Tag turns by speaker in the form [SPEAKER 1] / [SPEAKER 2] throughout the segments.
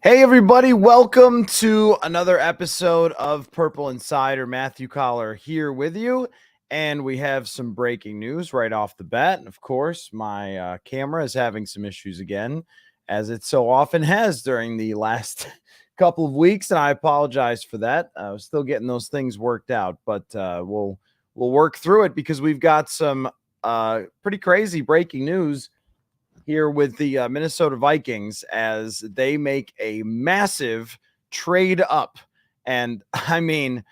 [SPEAKER 1] Hey everybody, welcome to another episode of Purple Insider. Matthew Coller here with you, and we have some breaking news right off the bat. And of course, my camera is having some issues again, as it so often has during the last couple of weeks, and I apologize for that. I was still getting those things worked out, but we'll work through it because we've got some pretty crazy breaking news here with the Minnesota Vikings as they make a massive trade up. And I mean,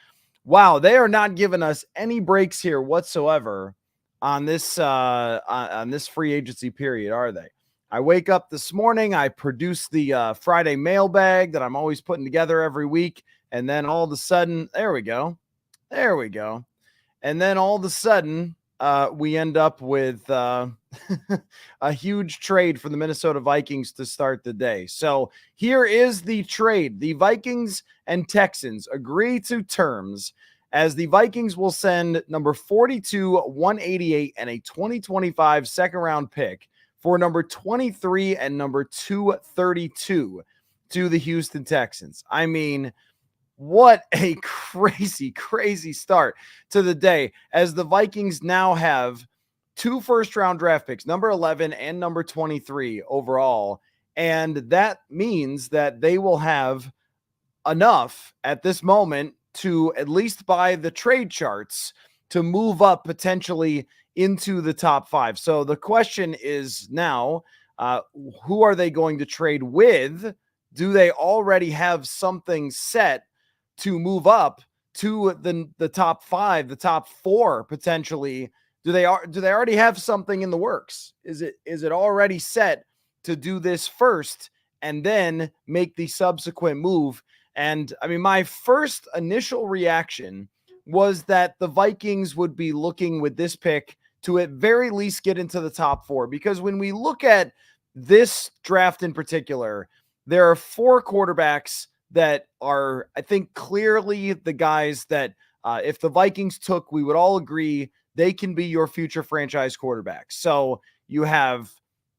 [SPEAKER 1] wow, they are not giving us any breaks here whatsoever on this free agency period, are they? I wake up this morning, I produce the Friday mailbag that I'm always putting together every week, and then all of a sudden, there we go. And then all of a sudden, we end up with a huge trade for the Minnesota Vikings to start the day. So here is the trade. The Vikings and Texans agree to terms as the Vikings will send number 42, 188, and a 2025 second round pick for number 23 and number 232 to the Houston Texans. I mean, what a crazy start to the day as the Vikings now have two first-round draft picks, number 11 and number 23 overall. And that means that they will have enough at this moment to at least buy the trade charts to move up potentially into the top five. So the question is now, who are they going to trade with? Do they already have something set to move up to the top five, the top four potentially? Do they already have something in the works? Is it already set to do this first and then make the subsequent move? And I mean, my first initial reaction was that the Vikings would be looking with this pick to at very least get into the top four, because when we look at this draft in particular, there are four quarterbacks that are, I think, clearly the guys that if the Vikings took, we would all agree they can be your future franchise quarterbacks. So you have,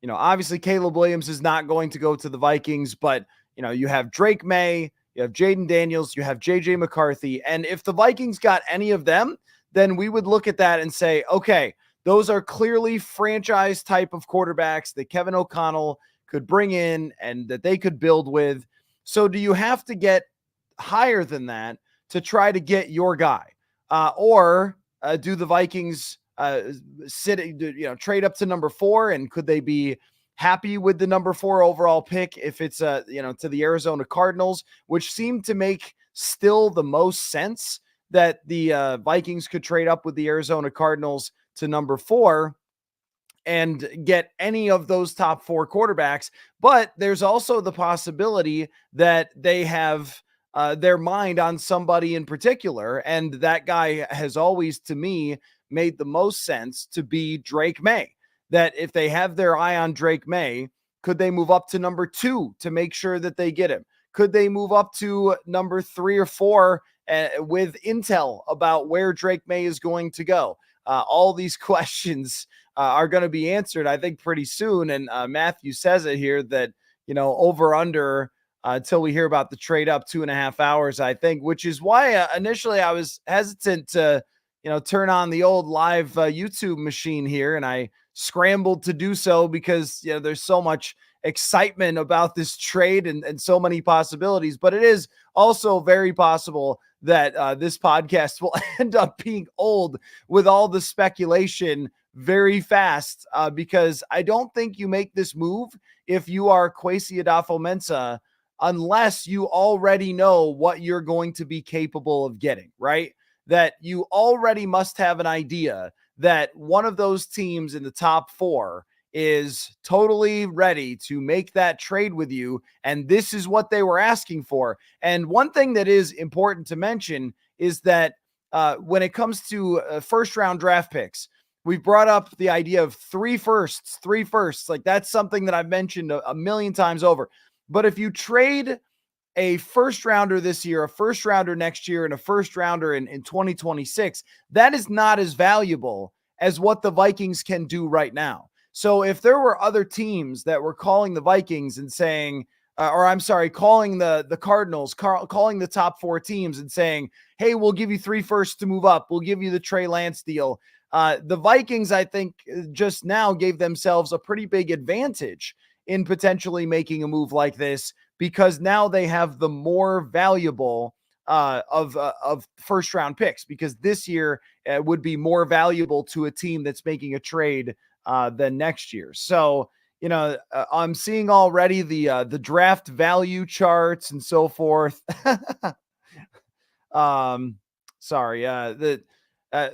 [SPEAKER 1] obviously Caleb Williams is not going to go to the Vikings, but, you have Drake May, you have Jaden Daniels, you have JJ McCarthy. And if the Vikings got any of them, then we would look at that and say, okay, those are clearly franchise type of quarterbacks that Kevin O'Connell could bring in and that they could build with. So do you have to get higher than that to try to get your guy? Or do the Vikings trade up to number 4? And could they be happy with the number 4 overall pick if it's, to the Arizona Cardinals, which seemed to make still the most sense that the Vikings could trade up with the Arizona Cardinals to number 4 and get any of those top 4 quarterbacks. But there's also the possibility that they have their mind on somebody in particular. And that guy has always, to me, made the most sense to be Drake May. That if they have their eye on Drake May, could they move up to number 2 to make sure that they get him? Could they move up to number 3 or 4 with intel about where Drake May is going to go? All these questions are going to be answered, I think, pretty soon. And Matthew says it here that, over under until we hear about the trade up 2.5 hours, I think, which is why initially I was hesitant to, turn on the old live YouTube machine here. And I scrambled to do so because, there's so much excitement about this trade and so many possibilities. But it is also very possible that this podcast will end up being old with all the speculation very fast because I don't think you make this move if you are Kwesi Adofo-Mensah unless you already know what you're going to be capable of getting, right? That you already must have an idea that one of those teams in the top 4 is totally ready to make that trade with you. And this is what they were asking for. And one thing that is important to mention is that when it comes to first round draft picks, we've brought up the idea of three firsts. Like that's something that I've mentioned a million times over. But if you trade a first rounder this year, a first rounder next year, and a first rounder in 2026, that is not as valuable as what the Vikings can do right now. So if there were other teams that were calling the Vikings and saying, or I'm sorry, calling the Cardinals, calling the top 4 teams and saying, hey, we'll give you 3 firsts to move up. We'll give you the Trey Lance deal. The Vikings, I think, just now gave themselves a pretty big advantage in potentially making a move like this, because now they have the more valuable of first round picks, because this year would be more valuable to a team that's making a trade than next year. So, I'm seeing already the draft value charts and so forth. Sorry, the uh,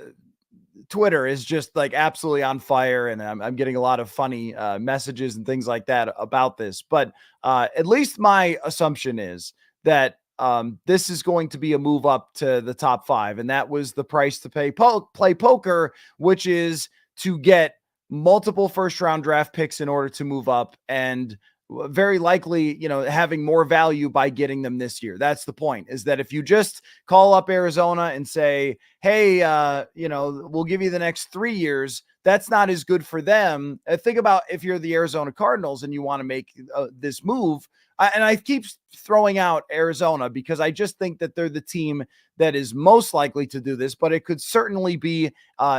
[SPEAKER 1] Twitter is just like absolutely on fire, and I'm getting a lot of funny messages and things like that about this. But at least my assumption is that this is going to be a move up to the top 5, and that was the price to pay play poker, which is to get multiple first round draft picks in order to move up, and very likely, having more value by getting them this year. That's the point, is that if you just call up Arizona and say, hey, we'll give you the next 3 years, that's not as good for them. Think about if you're the Arizona Cardinals and you want to make this move. And I keep throwing out Arizona because I just think that they're the team that is most likely to do this, but it could certainly be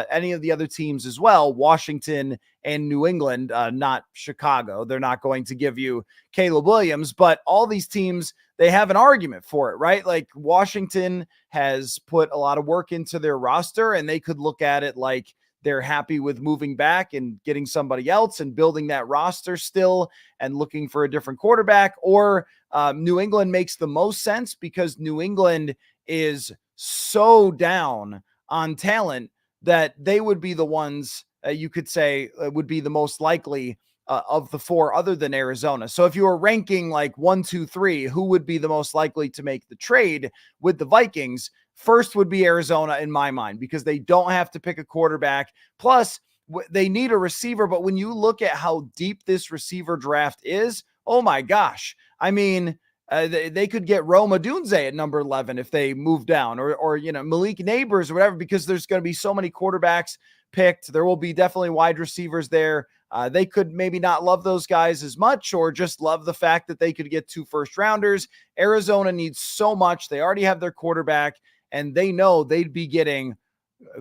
[SPEAKER 1] any of the other teams as well, Washington and New England, not Chicago. They're not going to give you Caleb Williams, but all these teams, they have an argument for it, right? Like Washington has put a lot of work into their roster, and they could look at it like they're happy with moving back and getting somebody else and building that roster still and looking for a different quarterback. Or New England makes the most sense because New England is so down on talent that they would be the ones you could say would be the most likely of the 4 other than Arizona. So if you were ranking like 1, 2, 3, who would be the most likely to make the trade with the Vikings? First would be Arizona in my mind, because they don't have to pick a quarterback. Plus, they need a receiver. But when you look at how deep this receiver draft is, oh my gosh. I mean, they could get Rome Odunze at number 11 if they move down, or Malik Neighbors or whatever, because there's going to be so many quarterbacks picked. There will be definitely wide receivers there. They could maybe not love those guys as much, or just love the fact that they could get 2 first rounders. Arizona needs so much. They already have their quarterback, and they know they'd be getting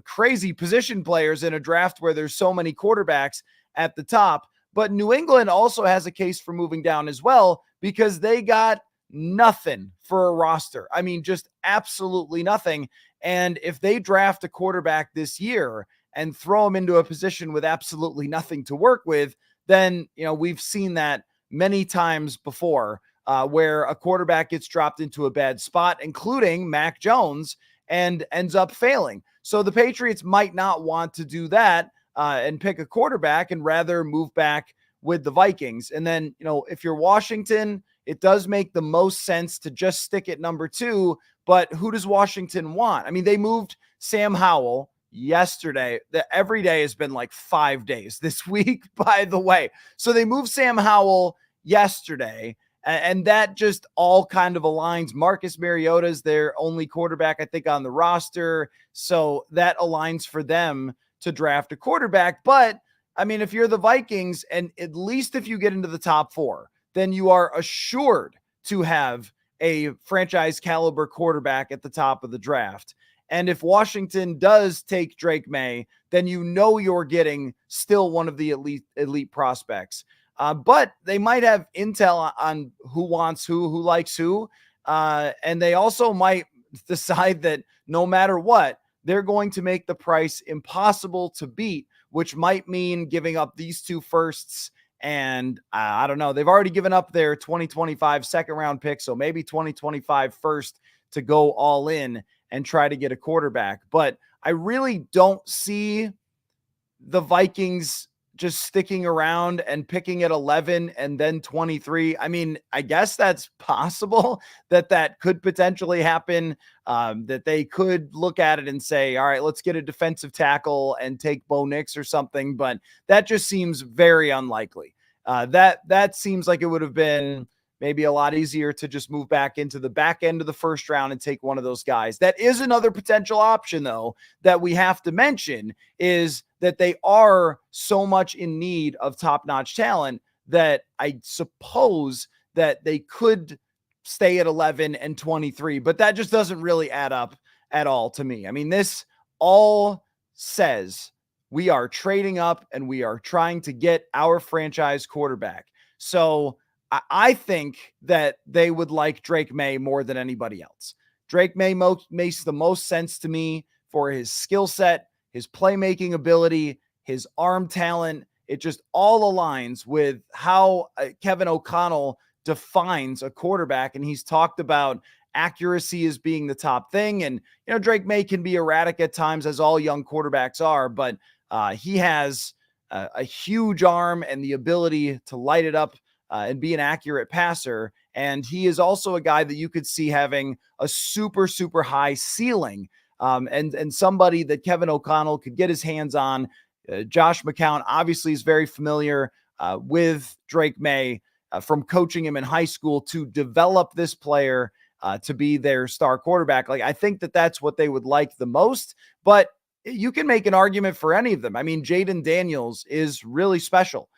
[SPEAKER 1] crazy position players in a draft where there's so many quarterbacks at the top. But New England also has a case for moving down as well, because they got nothing for a roster. I mean, just absolutely nothing. And if they draft a quarterback this year and throw him into a position with absolutely nothing to work with, then, we've seen that many times before, where a quarterback gets dropped into a bad spot, including Mac Jones, and ends up failing. So the Patriots might not want to do that and pick a quarterback, and rather move back with the Vikings. And then, if you're Washington, it does make the most sense to just stick at number 2. But who does Washington want? I mean, they moved Sam Howell yesterday. Every day has been like 5 days this week, by the way. So they moved Sam Howell yesterday, and that just all kind of aligns. Marcus Mariota is their only quarterback, I think, on the roster. So that aligns for them to draft a quarterback. But I mean, if you're the Vikings, and at least if you get into the top 4, then you are assured to have a franchise caliber quarterback at the top of the draft. And if Washington does take Drake May, then you're getting still one of the elite prospects. But they might have intel on who wants who likes who. And they also might decide that no matter what, they're going to make the price impossible to beat, which might mean giving up these 2 firsts. And I don't know, they've already given up their 2025 second round pick. So maybe 2025 first to go all in and try to get a quarterback. But I really don't see the Vikings just sticking around and picking at 11 and then 23. I mean, I guess that's possible that could potentially happen, that they could look at it and say, all right, let's get a defensive tackle and take Bo Nix or something. But that just seems very unlikely. That seems like it would have been maybe a lot easier to just move back into the back end of the first round and take one of those guys. That is another potential option, though, that we have to mention, is that they are so much in need of top-notch talent that I suppose that they could stay at 11 and 23, but that just doesn't really add up at all to me. I mean, this all says we are trading up and we are trying to get our franchise quarterback. So I think that they would like Drake May more than anybody else. Drake May makes the most sense to me for his skill set, his playmaking ability, his arm talent. It just all aligns with how Kevin O'Connell defines a quarterback. And he's talked about accuracy as being the top thing. And, Drake May can be erratic at times, as all young quarterbacks are, but he has a huge arm and the ability to light it up and be an accurate passer. And he is also a guy that you could see having a super, super high ceiling, and somebody that Kevin O'Connell could get his hands on. Josh McCown obviously is very familiar with Drake May from coaching him in high school to develop this player to be their star quarterback. Like, I think that that's what they would like the most, but you can make an argument for any of them. I mean, Jaden Daniels is really special.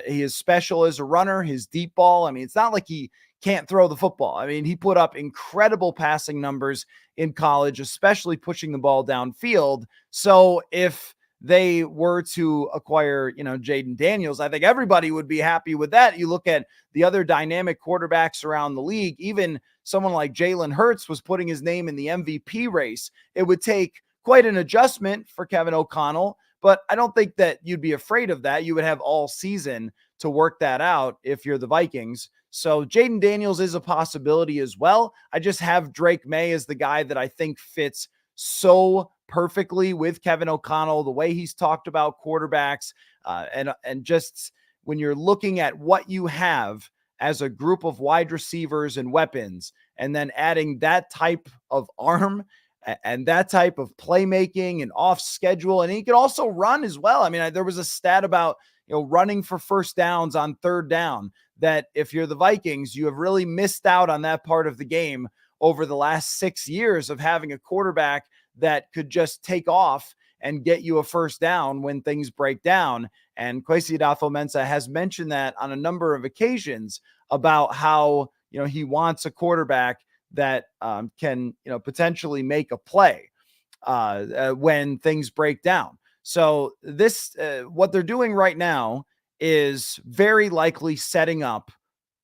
[SPEAKER 1] He is special as a runner, his deep ball. I mean, it's not like he can't throw the football. I mean, he put up incredible passing numbers in college, especially pushing the ball downfield. So if they were to acquire, Jaden Daniels, I think everybody would be happy with that. You look at the other dynamic quarterbacks around the league, even someone like Jalen Hurts was putting his name in the MVP race. It would take quite an adjustment for Kevin O'Connell, but I don't think that you'd be afraid of that. You would have all season to work that out if you're the Vikings. So Jaden Daniels is a possibility as well. I just have Drake May as the guy that I think fits so perfectly with Kevin O'Connell, the way he's talked about quarterbacks, and just when you're looking at what you have as a group of wide receivers and weapons, and then adding that type of arm and that type of playmaking and off schedule. And he can also run as well. I mean, there was a stat about, running for first downs on third down, that if you're the Vikings, you have really missed out on that part of the game over the last 6 years of having a quarterback that could just take off and get you a first down when things break down. And Kwesi Adofo-Mensah has mentioned that on a number of occasions about how, he wants a quarterback that can, potentially make a play when things break down. So this, what they're doing right now is very likely setting up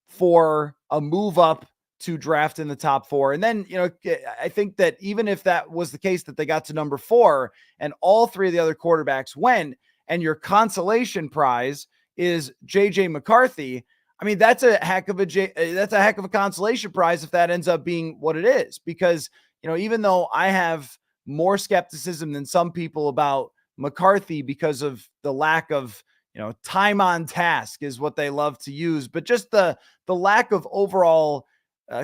[SPEAKER 1] for a move up to draft in the top 4. And then, I think that even if that was the case, that they got to number 4 and all 3 of the other quarterbacks went, and your consolation prize is JJ McCarthy, I mean, that's a heck of a consolation prize if that ends up being what it is. Because, even though I have more skepticism than some people about McCarthy because of the lack of, time on task is what they love to use, but just the lack of overall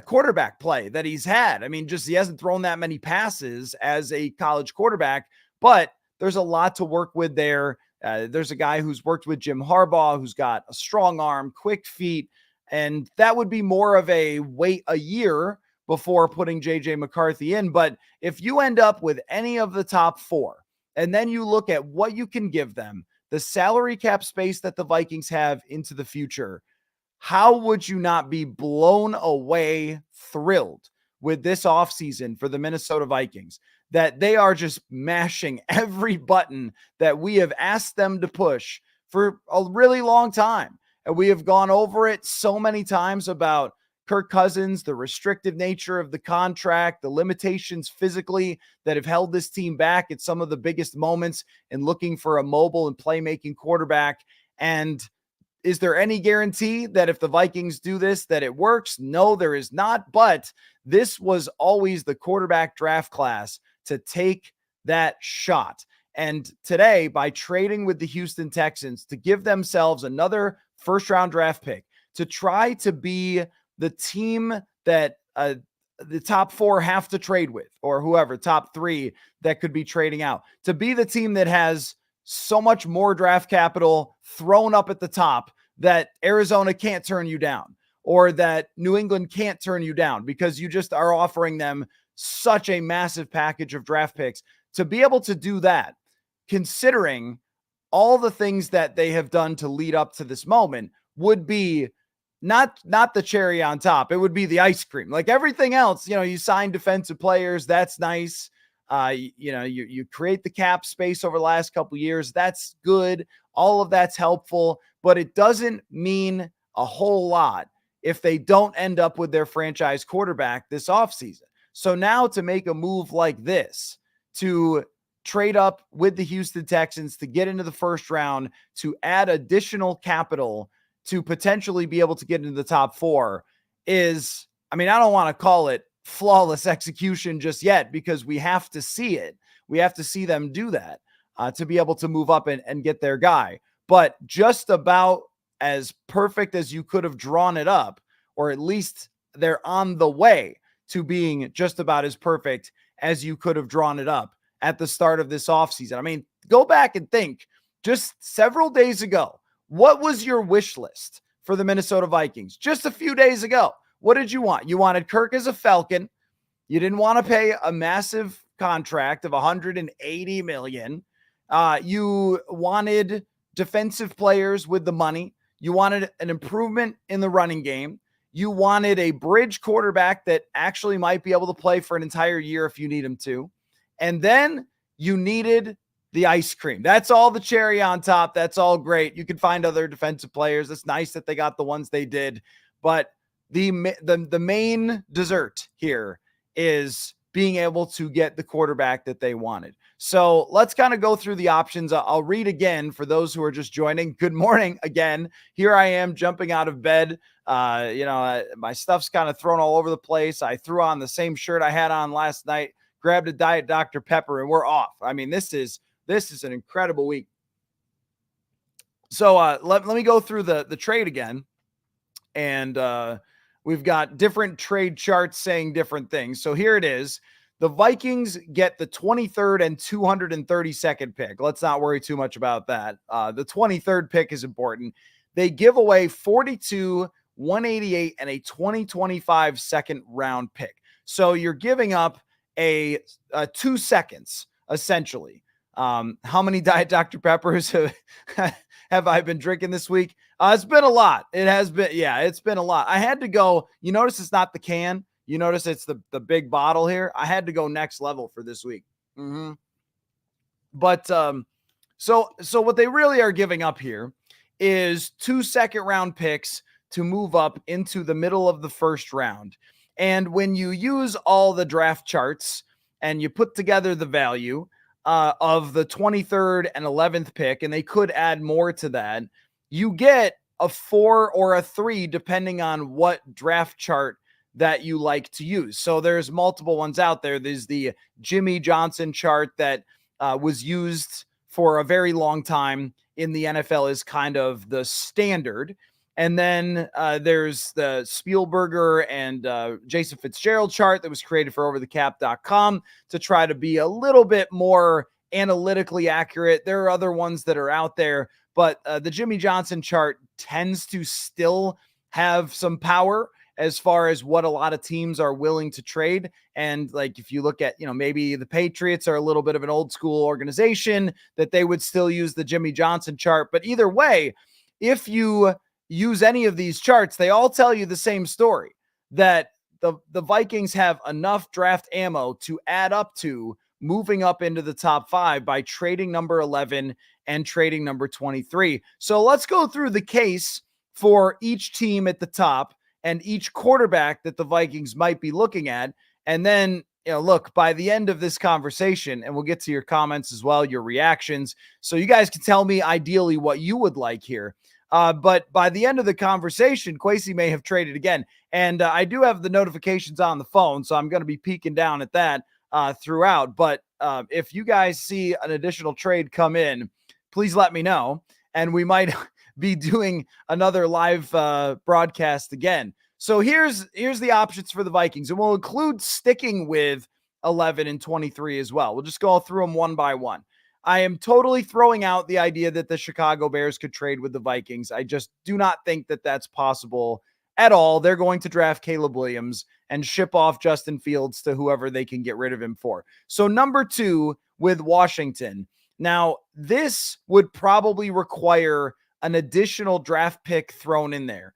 [SPEAKER 1] quarterback play that he's had. I mean, just he hasn't thrown that many passes as a college quarterback, but there's a lot to work with there. There's a guy who's worked with Jim Harbaugh, who's got a strong arm, quick feet, and that would be more of a wait a year before putting JJ McCarthy in. But if you end up with any of the top 4, and then you look at what you can give them, the salary cap space that the Vikings have into the future, how would you not be blown away, thrilled with this offseason for the Minnesota Vikings, that they are just mashing every button that we have asked them to push for a really long time. And we have gone over it so many times about Kirk Cousins, the restrictive nature of the contract, the limitations physically that have held this team back at some of the biggest moments in looking for a mobile and playmaking quarterback. And is there any guarantee that if the Vikings do this, that it works? No, there is not. But this was always the quarterback draft class to take that shot. And today, by trading with the Houston Texans to give themselves another first-round draft pick, to try to be the team that the top 4 have to trade with, or whoever, top 3 that could be trading out, to be the team that has so much more draft capital thrown up at the top that Arizona can't turn you down, or that New England can't turn you down because you just are offering them such a massive package of draft picks. To be able to do that, considering all the things that they have done to lead up to this moment, would be not the cherry on top. It would be the ice cream. Like everything else, you sign defensive players. That's nice. You create the cap space over the last couple of years. That's good. All of that's helpful, but it doesn't mean a whole lot if they don't end up with their franchise quarterback this offseason. So now to make a move like this, to trade up with the Houston Texans to get into the first round, to add additional capital to potentially be able to get into the top four is, I don't want to call it flawless execution just yet because we have to see it. We have to see them do that to be able to move up and get their guy. But just about as perfect as you could have drawn it up, or at least they're on the way to being just about as perfect as you could have drawn it up at the start of this offseason. Go back and think just several days ago. What was your wish list for the Minnesota Vikings just a few days ago? What did you want? You wanted Kirk as a Falcon. You didn't want to pay a massive contract of $180 million. You wanted defensive players with the money. You wanted an improvement in the running game. You wanted a bridge quarterback that actually might be able to play for an entire year if you need him to. And then you needed the ice cream. That's all the cherry on top. That's all great. You can find other defensive players. It's nice that they got the ones they did. But the main dessert here is being able to get the quarterback that they wanted. So let's kind of go through the options. I'll read again for those who are just joining. Good morning again. Here I am jumping out of bed. My stuff's kind of thrown all over the place. I threw on the same shirt I had on last night, grabbed a Diet Dr. Pepper, and we're off. This is an incredible week. So let me go through the trade again. And we've got different trade charts saying different things. So here it is. The Vikings get the 23rd and 232nd pick. Let's not worry too much about that. The 23rd pick is important. They give away 42, 188, and a 2025 second round pick. So you're giving up a 2 seconds, essentially. How many Diet Dr. Peppers have I been drinking this week? It's been a lot. It has been. Yeah, it's been a lot. I had to go. You notice it's not the can. You notice it's the big bottle here. I had to go next level for this week. But so what they really are giving up here is 2 second round picks to move up into the middle of the first round. And when you use all the draft charts and you put together the value of the 23rd and 11th pick, and they could add more to that, you get a 4 or a 3, depending on what draft chart that you like to use. So there's multiple ones out there. There's the Jimmy Johnson chart that was used for a very long time in the NFL is kind of the standard. And then there's the Spielberger and Jason Fitzgerald chart that was created for overthecap.com to try to be a little bit more analytically accurate. There are other ones that are out there, but the Jimmy Johnson chart tends to still have some power as far as what a lot of teams are willing to trade. And like, if you look at, maybe the Patriots are a little bit of an old school organization that they would still use the Jimmy Johnson chart. But either way, if you use any of these charts, they all tell you the same story, that the Vikings have enough draft ammo to add up to moving up into the top 5 by trading number 11 and trading number 23. So let's go through the case for each team at the top and each quarterback that the Vikings might be looking at. And then, look, by the end of this conversation, and we'll get to your comments as well, your reactions, so you guys can tell me ideally what you would like here. But by the end of the conversation, Kwesi may have traded again. And I do have the notifications on the phone, so I'm going to be peeking down at that throughout. But if you guys see an additional trade come in, please let me know. And we might be doing another live broadcast again. So here's the options for the Vikings. And we'll include sticking with 11 and 23 as well. We'll just go through them one by one. I am totally throwing out the idea that the Chicago Bears could trade with the Vikings. I just do not think that that's possible at all. They're going to draft Caleb Williams and ship off Justin Fields to whoever they can get rid of him for. So number 2 with Washington. Now, this would probably require an additional draft pick thrown in there.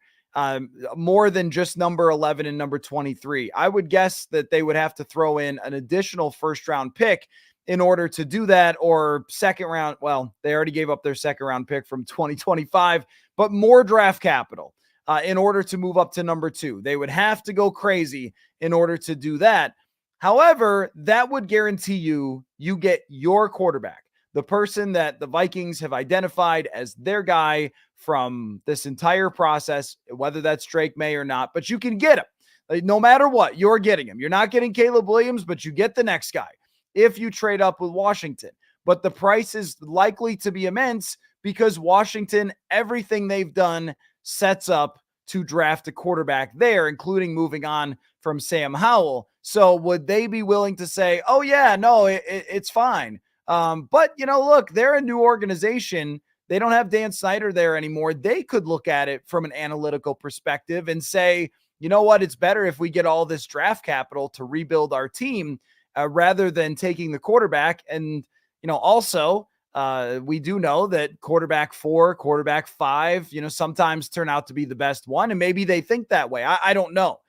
[SPEAKER 1] more than just number 11 and number 23. I would guess that they would have to throw in an additional first round pick in order to do that, or second round. Well, they already gave up their second round pick from 2025, but more draft capital in order to move up to number 2. They would have to go crazy in order to do that. However, that would guarantee you get your quarterback, the person that the Vikings have identified as their guy from this entire process, whether that's Drake May or not, but you can get him. Like, no matter what, you're getting him. You're not getting Caleb Williams, but you get the next guy if you trade up with Washington. But the price is likely to be immense because Washington, everything they've done sets up to draft a quarterback there, including moving on from Sam Howell. So would they be willing to say, oh yeah, no, it's fine. But look, they're a new organization. They don't have Dan Snyder there anymore. They could look at it from an analytical perspective and say, you know what, it's better if we get all this draft capital to rebuild our team rather than taking the quarterback. And, also we do know that quarterback 4, quarterback 5, sometimes turn out to be the best one. And maybe they think that way. I don't know.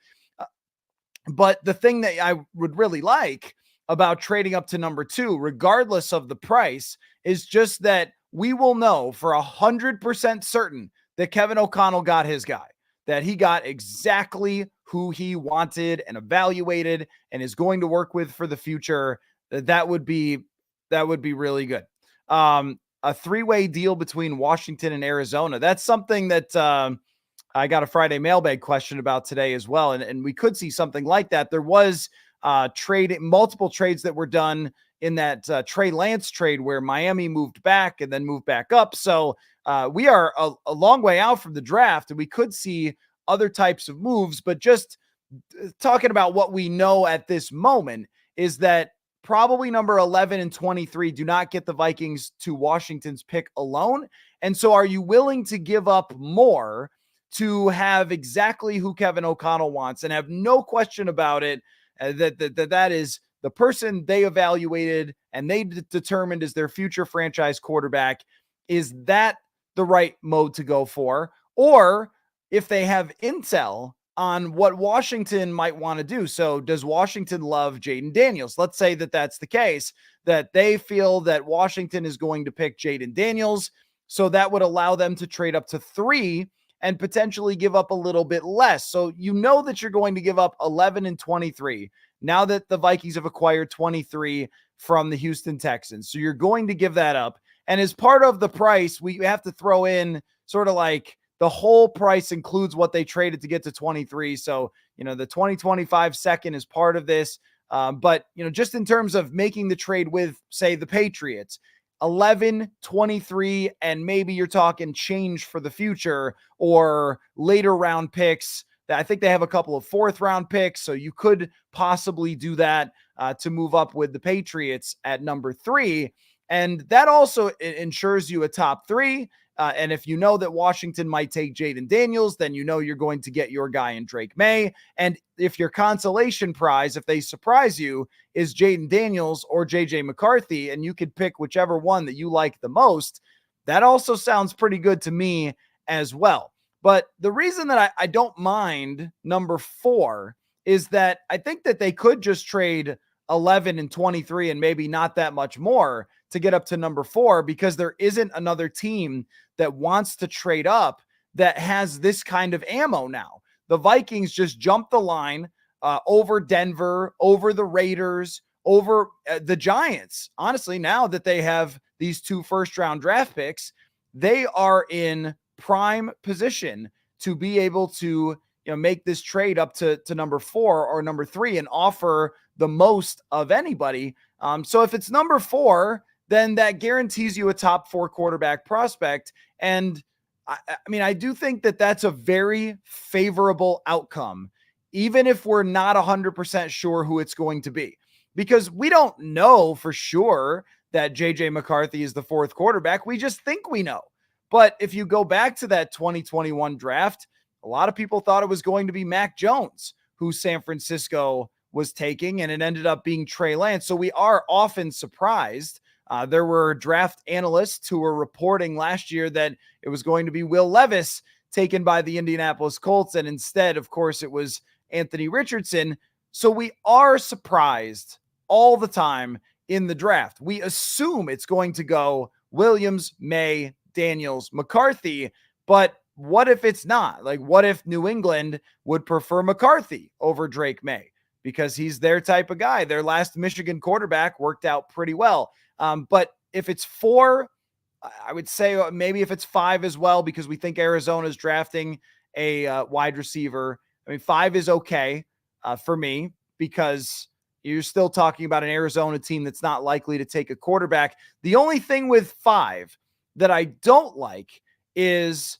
[SPEAKER 1] But the thing that I would really like about trading up to number 2, regardless of the price, is just that we will know for 100% certain that Kevin O'Connell got his guy, that he got exactly who he wanted and evaluated and is going to work with for the future. That would be really good. A 3-way deal between Washington and Arizona. That's something that I got a Friday mailbag question about today as well. And we could see something like that. There was multiple trades that were done in that Trey Lance trade where Miami moved back and then moved back up. So we are a long way out from the draft, and we could see other types of moves. But just talking about what we know at this moment is that probably number 11 and 23 do not get the Vikings to Washington's pick alone. And so are you willing to give up more to have exactly who Kevin O'Connell wants and have no question about it, that is the person they evaluated and they determined as their future franchise quarterback? Is that the right mode to go for? Or if they have intel on what Washington might want to do. So does Washington love Jaden Daniels? Let's say that that's the case, that they feel that Washington is going to pick Jaden Daniels. So that would allow them to trade up to 3 and potentially give up a little bit less. So you know that you're going to give up 11 and 23 now that the Vikings have acquired 23 from the Houston Texans. So you're going to give that up. And as part of the price, we have to throw in sort of like the whole price includes what they traded to get to 23. So, the 2025 second is part of this. But, just in terms of making the trade with, say, the Patriots, 11, 23, and maybe you're talking change for the future or later round picks. I think they have a couple of 4th round picks, so you could possibly do that to move up with the Patriots at number 3. And that also ensures you a top 3. And if you know that Washington might take Jaden Daniels, then you're going to get your guy in Drake May. And if your consolation prize, if they surprise you, is Jaden Daniels or JJ McCarthy, and you could pick whichever one that you like the most, that also sounds pretty good to me as well. But the reason that I don't mind number 4 is that I think that they could just trade 11 and 23 and maybe not that much more to get up to number 4, because there isn't another team that wants to trade up that has this kind of ammo now. The Vikings just jumped the line over Denver, over the Raiders, over the Giants. Honestly, now that they have these 2 first-round draft picks, they are in prime position to be able to make this trade up to number 4 or number 3 and offer the most of anybody. So if it's number 4, then that guarantees you a top 4 quarterback prospect. And I do think that that's a very favorable outcome, even if we're not 100% sure who it's going to be, because we don't know for sure that JJ McCarthy is the 4th quarterback. We just think we know. But if you go back to that 2021 draft, a lot of people thought it was going to be Mac Jones, who San Francisco was taking, and it ended up being Trey Lance. So we are often surprised. There were draft analysts who were reporting last year that it was going to be Will Levis taken by the Indianapolis Colts. And instead, of course, it was Anthony Richardson. So we are surprised all the time in the draft. We assume it's going to go Williams, May, Daniels, McCarthy. But what if it's not? Like, what if New England would prefer McCarthy over Drake May? Because he's their type of guy. Their last Michigan quarterback worked out pretty well. But if it's 4, I would say maybe if it's 5 as well, because we think Arizona's drafting a wide receiver. I mean, 5 is okay for me, because you're still talking about an Arizona team that's not likely to take a quarterback. The only thing with 5 that I don't like is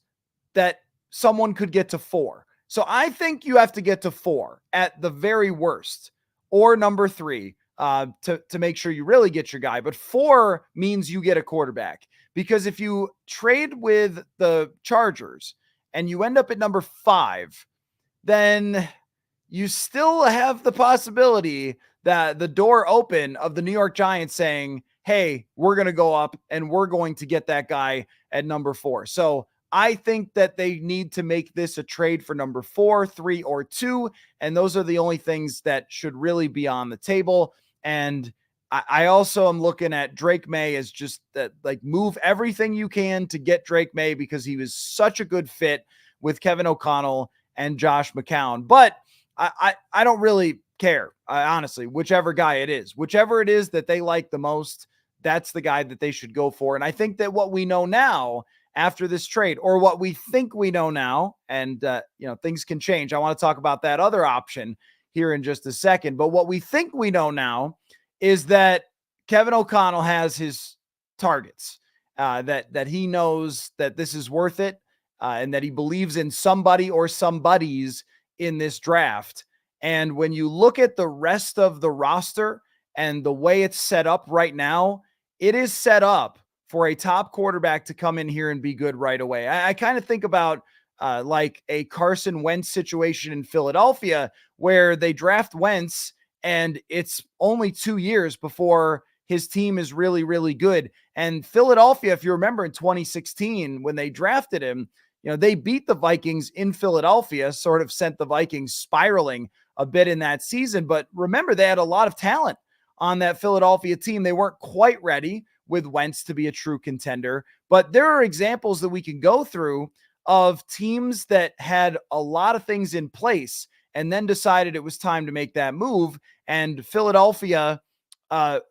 [SPEAKER 1] that someone could get to 4. So I think you have to get to 4 at the very worst, or number 3 to make sure you really get your guy. But 4 means you get a quarterback, because if you trade with the Chargers and you end up at number 5, then you still have the possibility that the door open of the New York Giants saying, hey, we're going to go up and we're going to get that guy at number 4. So I think that they need to make this a trade for number 4, 3, or 2. And those are the only things that should really be on the table. And I also am looking at Drake May as just that, like, move everything you can to get Drake May, because he was such a good fit with Kevin O'Connell and Josh McCown. But I don't really care, honestly, whichever guy it is, whichever it is that they like the most, that's the guy that they should go for. And I think that what we know now after this trade, or what we think we know now, and things can change. I want to talk about that other option here in just a second. But what we think we know now is that Kevin O'Connell has his targets, that he knows that this is worth it, and that he believes in somebody or somebodies in this draft. And when you look at the rest of the roster and the way it's set up right now, it is set up for a top quarterback to come in here and be good right away. I kind of think about like a Carson Wentz situation in Philadelphia, where they draft Wentz and it's only 2 years before his team is really, really good. And Philadelphia, if you remember in 2016, when they drafted him, they beat the Vikings in Philadelphia, sort of sent the Vikings spiraling a bit in that season. But remember, they had a lot of talent on that Philadelphia team. They weren't quite ready with Wentz to be a true contender. But there are examples that we can go through of teams that had a lot of things in place and then decided it was time to make that move. And Philadelphia,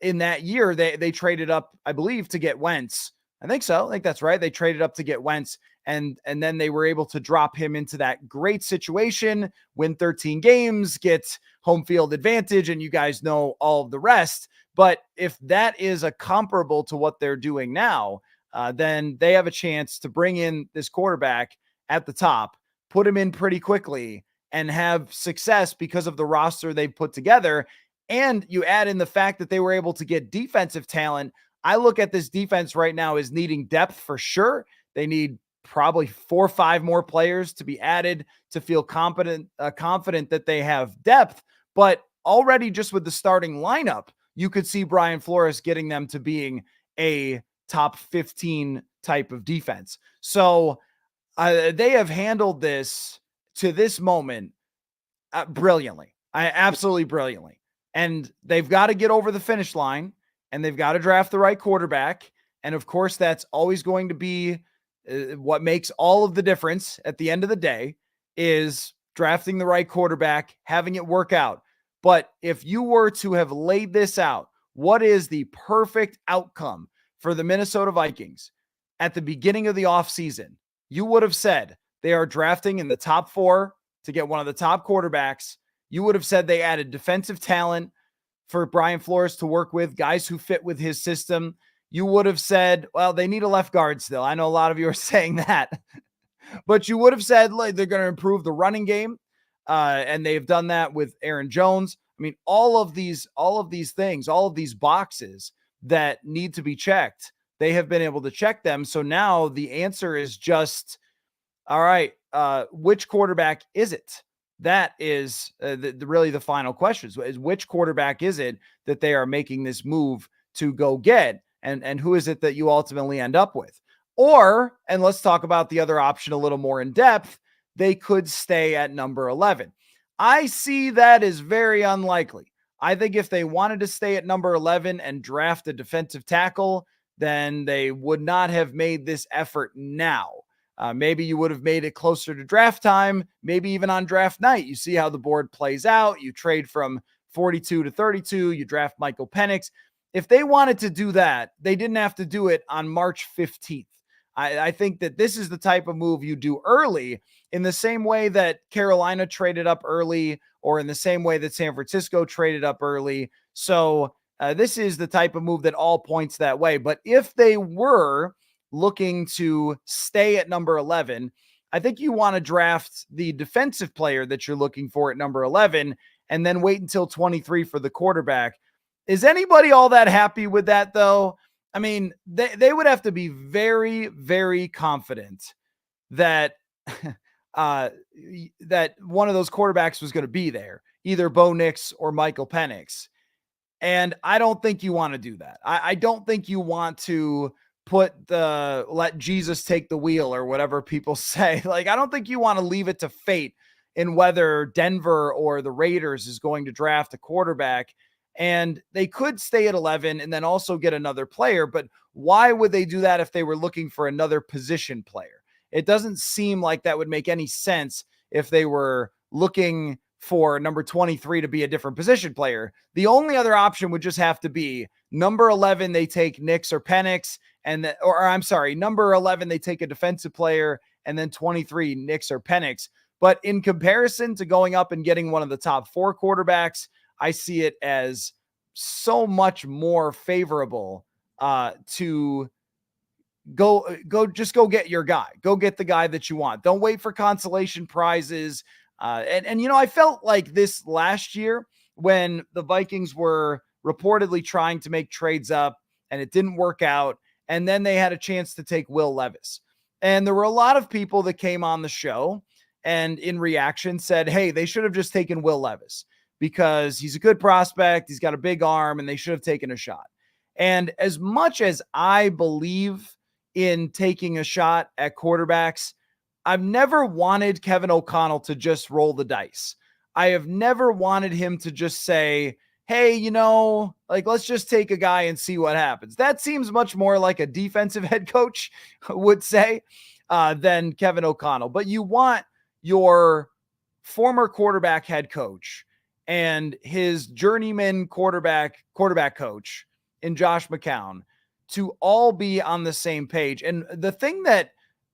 [SPEAKER 1] in that year, they traded up, I believe, to get Wentz. I think so. I think that's right. They traded up to get Wentz, and then they were able to drop him into that great situation, win 13 games, get home field advantage, and you guys know all of the rest. But if that is a comparable to what they're doing now, then they have a chance to bring in this quarterback at the top, put him in pretty quickly, and have success because of the roster they've put together. And you add in the fact that they were able to get defensive talent. I look at this defense right now as needing depth for sure. They need probably 4 or 5 more players to be added to feel confident that they have depth. But already just with the starting lineup, you could see Brian Flores getting them to being a top 15 type of defense. So they have handled this to this moment brilliantly. Absolutely brilliantly. And they've got to get over the finish line, and they've got to draft the right quarterback. And of course, that's always going to be what makes all of the difference at the end of the day, is drafting the right quarterback, having it work out. But if you were to have laid this out, what is the perfect outcome for the Minnesota Vikings at the beginning of the offseason? You would have said they are drafting in the top 4 to get one of the top quarterbacks. You would have said they added defensive talent for Brian Flores to work with, guys who fit with his system. You would have said, well, they need a left guard still. I know a lot of you are saying that. But you would have said, like, they're going to improve the running game. And they've done that with Aaron Jones. I mean, all of these things, all of these boxes that need to be checked, they have been able to check them. So now the answer is just, all right, which quarterback is it? That is really the final question, is which quarterback is it that they are making this move to go get? And who is it that you ultimately end up with? Or, and let's talk about the other option a little more in depth, they could stay at number 11. I see that as very unlikely. I think if they wanted to stay at number 11 and draft a defensive tackle, then they would not have made this effort now. Maybe you would have made it closer to draft time, maybe even on draft night. You see how the board plays out. You trade from 42 to 32, you draft Michael Penix. If they wanted to do that, they didn't have to do it on March 15th. I think that this is the type of move you do early, in the same way that Carolina traded up early, or in the same way that San Francisco traded up early. So this is the type of move that all points that way. But if they were looking to stay at number 11, I think you want to draft the defensive player that you're looking for at number 11 and then wait until 23 for the quarterback. Is anybody all that happy with that, though? I mean, they would have to be very, very confident that that one of those quarterbacks was going to be there, either Bo Nix or Michael Penix. And I don't think you want to do that. I don't think you want to let Jesus take the wheel, or whatever people say. Like, I don't think you want to leave it to fate in whether Denver or the Raiders is going to draft a quarterback. And they could stay at 11 and then also get another player. But why would they do that if they were looking for another position player? It doesn't seem like that would make any sense if they were looking for number 23 to be a different position player. The only other option would just have to be number 11, they take Nix or Penix, number 11, they take a defensive player, and then 23, Nix or Penix. But in comparison to going up and getting one of the top 4 quarterbacks, I see it as so much more favorable to go get your guy. Go get the guy that you want. Don't wait for consolation prizes. And I felt like this last year when the Vikings were reportedly trying to make trades up and it didn't work out. And then they had a chance to take Will Levis. And there were a lot of people that came on the show and in reaction said, hey, they should have just taken Will Levis because he's a good prospect. He's got a big arm and they should have taken a shot. And as much as I believe in taking a shot at quarterbacks, I've never wanted Kevin O'Connell to just roll the dice. I have never wanted him to just say, hey, let's just take a guy and see what happens. That seems much more like a defensive head coach would say than Kevin O'Connell. But you want your former quarterback head coach and his journeyman quarterback coach in Josh McCown to all be on the same page. And the thing that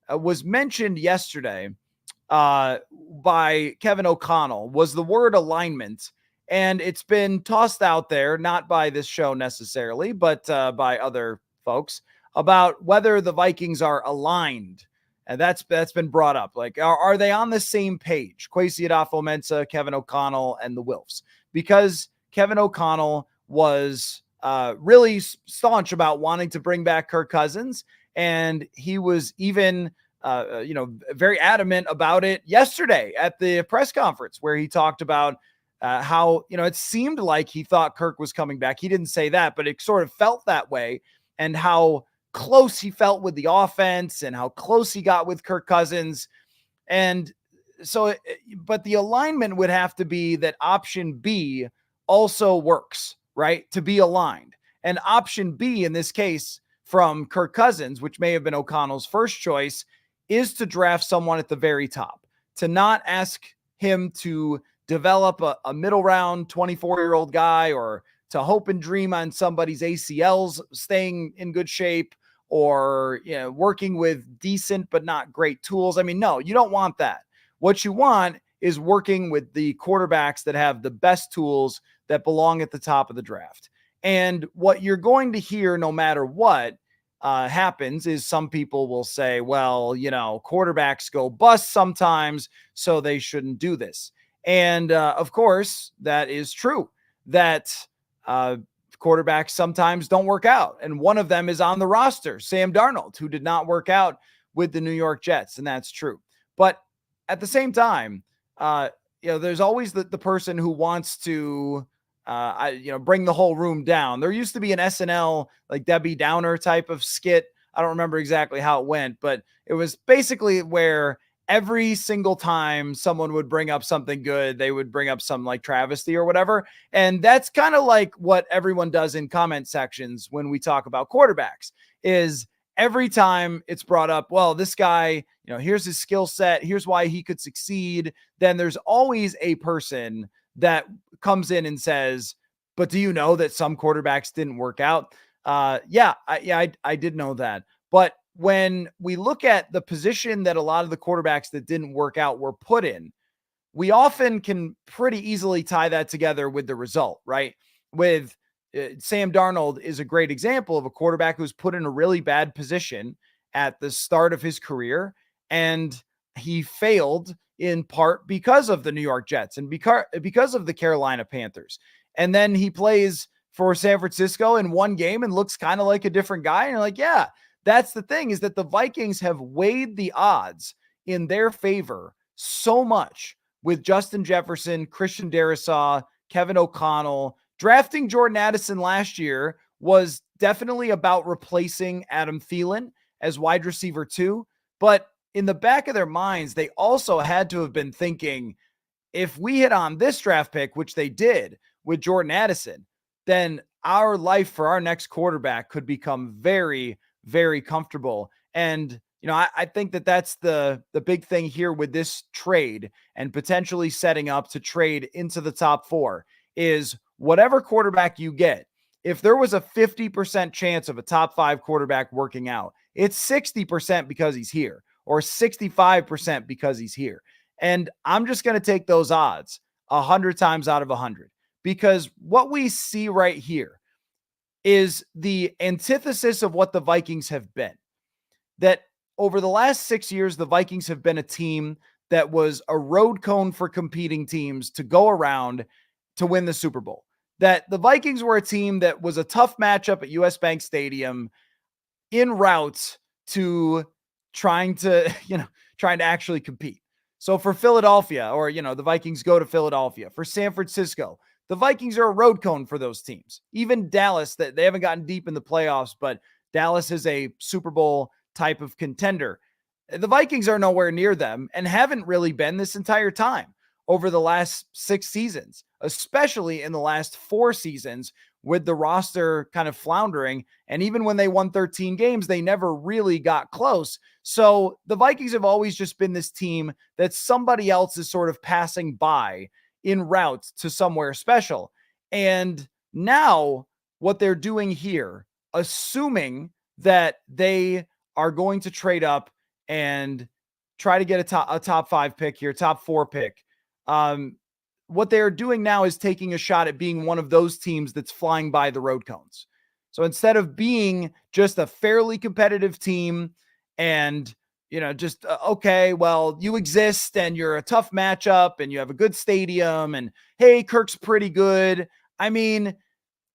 [SPEAKER 1] was mentioned yesterday by Kevin O'Connell was the word alignment. And it's been tossed out there, not by this show necessarily, but by other folks, about whether the Vikings are aligned. And that's been brought up. Like, are they on the same page? Kwesi Adofo-Mensah, Kevin O'Connell, and the Wilfs. Because Kevin O'Connell was really staunch about wanting to bring back Kirk Cousins. And he was even, very adamant about it yesterday at the press conference where he talked about how, it seemed like he thought Kirk was coming back. He didn't say that, but it sort of felt that way, and how close he felt with the offense and how close he got with Kirk Cousins. And so, but the alignment would have to be that option B also works, right? To be aligned. And option B in this case from Kirk Cousins, which may have been O'Connell's first choice, is to draft someone at the very top, to not ask him to develop a middle round 24-year-old guy, or to hope and dream on somebody's ACLs staying in good shape, or working with decent but not great tools. I mean, no, you don't want that. What you want is working with the quarterbacks that have the best tools that belong at the top of the draft. And what you're going to hear no matter what happens is some people will say, well, quarterbacks go bust sometimes, so they shouldn't do this. And of course, that is true, that quarterbacks sometimes don't work out. And one of them is on the roster, Sam Darnold, who did not work out with the New York Jets. And that's true. But at the same time, there's always the person who wants to, bring the whole room down. There used to be an SNL, like Debbie Downer type of skit I don't remember exactly how it went, but it was basically where every single time someone would bring up something good, they would bring up some like travesty or whatever. And that's kind of like what everyone does in comment sections when we talk about quarterbacks is every time it's brought up, well, this guy, here's his skill set, here's why he could succeed. Then there's always a person that comes in and says, but do you know that some quarterbacks didn't work out? I did know that. But when we look at the position that a lot of the quarterbacks that didn't work out were put in, we often can pretty easily tie that together with the result, right? With Sam Darnold is a great example of a quarterback who's put in a really bad position at the start of his career, and he failed in part because of the New York Jets and because of the Carolina Panthers. And then he plays for San Francisco in one game and looks kind of like a different guy. And you're like, yeah, that's the thing, is that the Vikings have weighed the odds in their favor so much with Justin Jefferson, Christian Darrisaw, Kevin O'Connell. Drafting Jordan Addison last year was definitely about replacing Adam Thielen as wide receiver 2. But in the back of their minds, they also had to have been thinking, if we hit on this draft pick, which they did with Jordan Addison, then our life for our next quarterback could become very, very comfortable. And I think that that's the big thing here with this trade and potentially setting up to trade into the top 4 is whatever quarterback you get. If there was a 50% chance of a top 5 quarterback working out, it's 60% because he's here or 65% because he's here. And I'm just going to take those odds 100 times out of 100, because what we see right here is the antithesis of what the Vikings have been. That over the last 6 years, the Vikings have been a team that was a road cone for competing teams to go around to win the Super Bowl. That the Vikings were a team that was a tough matchup at US Bank Stadium en route to trying to actually compete. So for Philadelphia, or, the Vikings go to Philadelphia. For San Francisco, the Vikings are a road cone for those teams. Even Dallas, that they haven't gotten deep in the playoffs, but Dallas is a Super Bowl type of contender. The Vikings are nowhere near them and haven't really been this entire time over the last 6 seasons, especially in the last 4 seasons with the roster kind of floundering. And even when they won 13 games, they never really got close. So the Vikings have always just been this team that somebody else is sort of passing by en route to somewhere special. And now what they're doing here, assuming that they are going to trade up and try to get a top 5 pick here, top 4 pick. What they're doing now is taking a shot at being one of those teams that's flying by the road cones. So instead of being just a fairly competitive team and, just, okay, well, you exist and you're a tough matchup and you have a good stadium and, hey, Kirk's pretty good. I mean,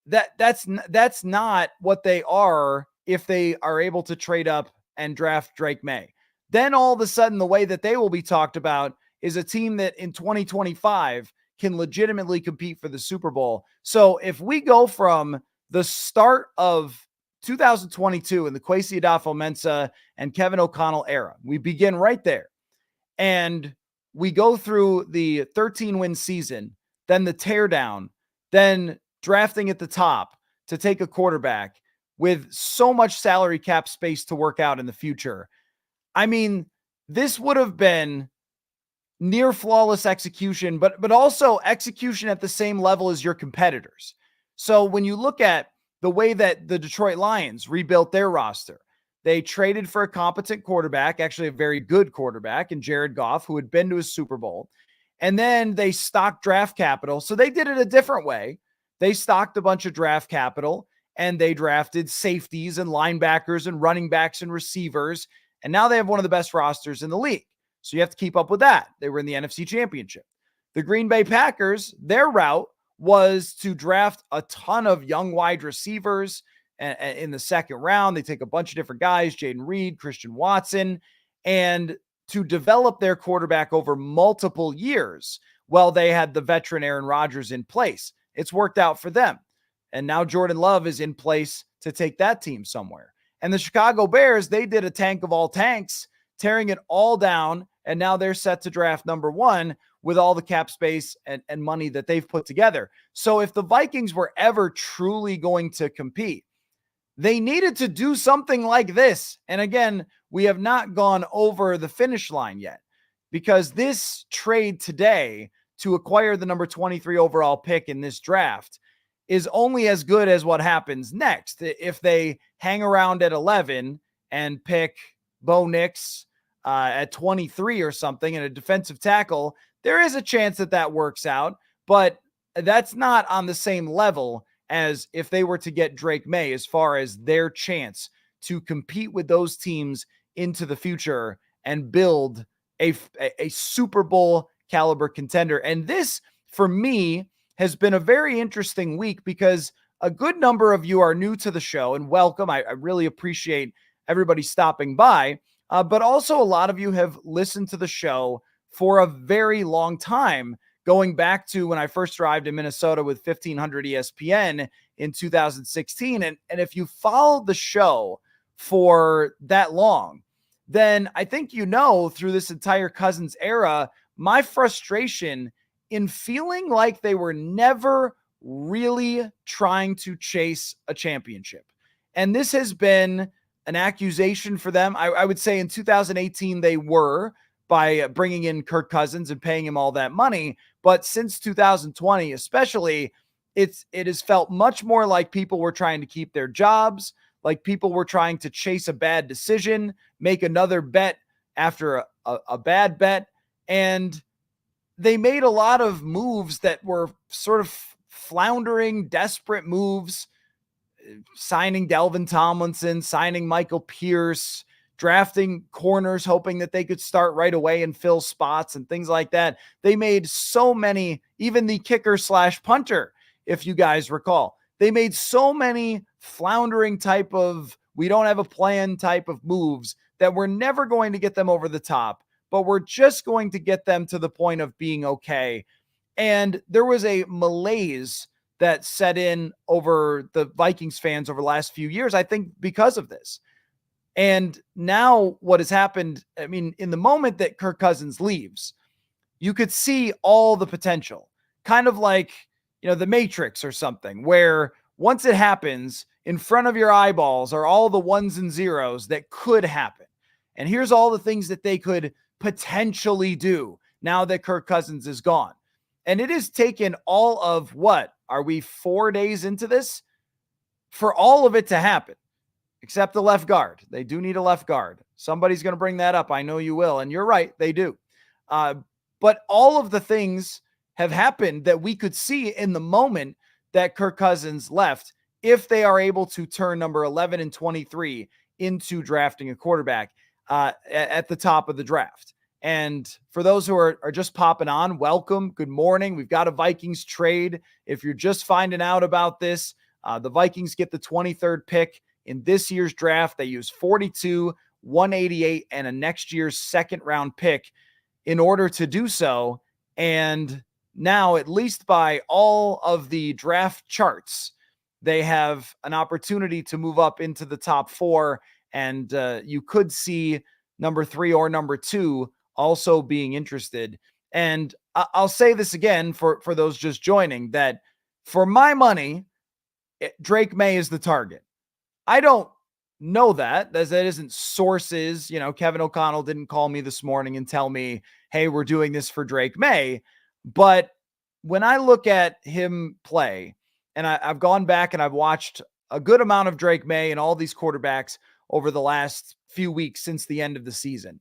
[SPEAKER 1] that's not what they are if they are able to trade up and draft Drake May. Then all of a sudden, the way that they will be talked about is a team that in 2025 can legitimately compete for the Super Bowl. So if we go from the start of 2022 in the Kwesi Adofo-Mensah and Kevin O'Connell era, we begin right there, and we go through the 13-win season, then the teardown, then drafting at the top to take a quarterback with so much salary cap space to work out in the future. I mean, this would have been near flawless execution, but also execution at the same level as your competitors. So when you look at the way that the Detroit Lions rebuilt their roster, they traded for a competent quarterback, actually a very good quarterback, in Jared Goff, who had been to a Super Bowl. And then they stocked draft capital. So they did it a different way. They stocked a bunch of draft capital and they drafted safeties and linebackers and running backs and receivers. And now they have one of the best rosters in the league. So you have to keep up with that. They were in the NFC Championship. The Green Bay Packers, their route was to draft a ton of young wide receivers in the second round. They take a bunch of different guys, Jaden Reed, Christian Watson, and to develop their quarterback over multiple years while they had the veteran Aaron Rodgers in place. It's worked out for them. And now Jordan Love is in place to take that team somewhere. And the Chicago Bears, they did a tank of all tanks, tearing it all down. And now they're set to draft number one with all the cap space and money that they've put together. So if the Vikings were ever truly going to compete, they needed to do something like this. And again, we have not gone over the finish line yet, because this trade today to acquire the number 23 overall pick in this draft is only as good as what happens next. If they hang around at 11 and pick Bo Nix at 23 or something and a defensive tackle, there is a chance that that works out, but that's not on the same level as if they were to get Drake May as far as their chance to compete with those teams into the future and build a Super Bowl caliber contender. And this, for me, has been a very interesting week because a good number of you are new to the show, and welcome. I really appreciate everybody stopping by. But also a lot of you have listened to the show for a very long time, going back to when I first arrived in Minnesota with 1500 ESPN in 2016. And if you followed the show for that long, then I think you know through this entire Cousins era, my frustration in feeling like they were never really trying to chase a championship. And this has been an accusation for them. I would say in 2018, they were, by bringing in Kirk Cousins and paying him all that money. But since 2020, especially, it has felt much more like people were trying to keep their jobs, like people were trying to chase a bad decision, make another bet after a bad bet. And they made a lot of moves that were sort of floundering, desperate moves, signing Delvin Tomlinson, signing Michael Pierce, drafting corners, hoping that they could start right away and fill spots and things like that. They made so many, even the kicker / punter, if you guys recall, they made so many floundering type of, we don't have a plan type of moves that were never going to get them over the top, but we're just going to get them to the point of being okay. And there was a malaise that set in over the Vikings fans over the last few years, I think, because of this. And now what has happened, I mean, in the moment that Kirk Cousins leaves, you could see all the potential, kind of like, the Matrix or something, where once it happens, in front of your eyeballs are all the ones and zeros that could happen. And here's all the things that they could potentially do now that Kirk Cousins is gone. And it has taken all of, what, are we 4 days into this? For all of it to happen, except the left guard. They do need a left guard. Somebody's going to bring that up. I know you will. And you're right, they do. But all of the things have happened that we could see in the moment that Kirk Cousins left, if they are able to turn number 11 and 23 into drafting a quarterback at the top of the draft. And for those who are just popping on, welcome. Good morning. We've got a Vikings trade. If you're just finding out about this, the Vikings get the 23rd pick in this year's draft. They use 42, 188, and a next year's second round pick in order to do so. And now, at least by all of the draft charts, they have an opportunity to move up into the top 4. And you could see number 3 or number 2 also being interested. And I'll say this again for those just joining, that for my money, Drake May is the target. I don't know that, as that isn't sources. Kevin O'Connell didn't call me this morning and tell me, hey, we're doing this for Drake May. But when I look at him play, and I've gone back and I've watched a good amount of Drake May and all these quarterbacks over the last few weeks since the end of the season,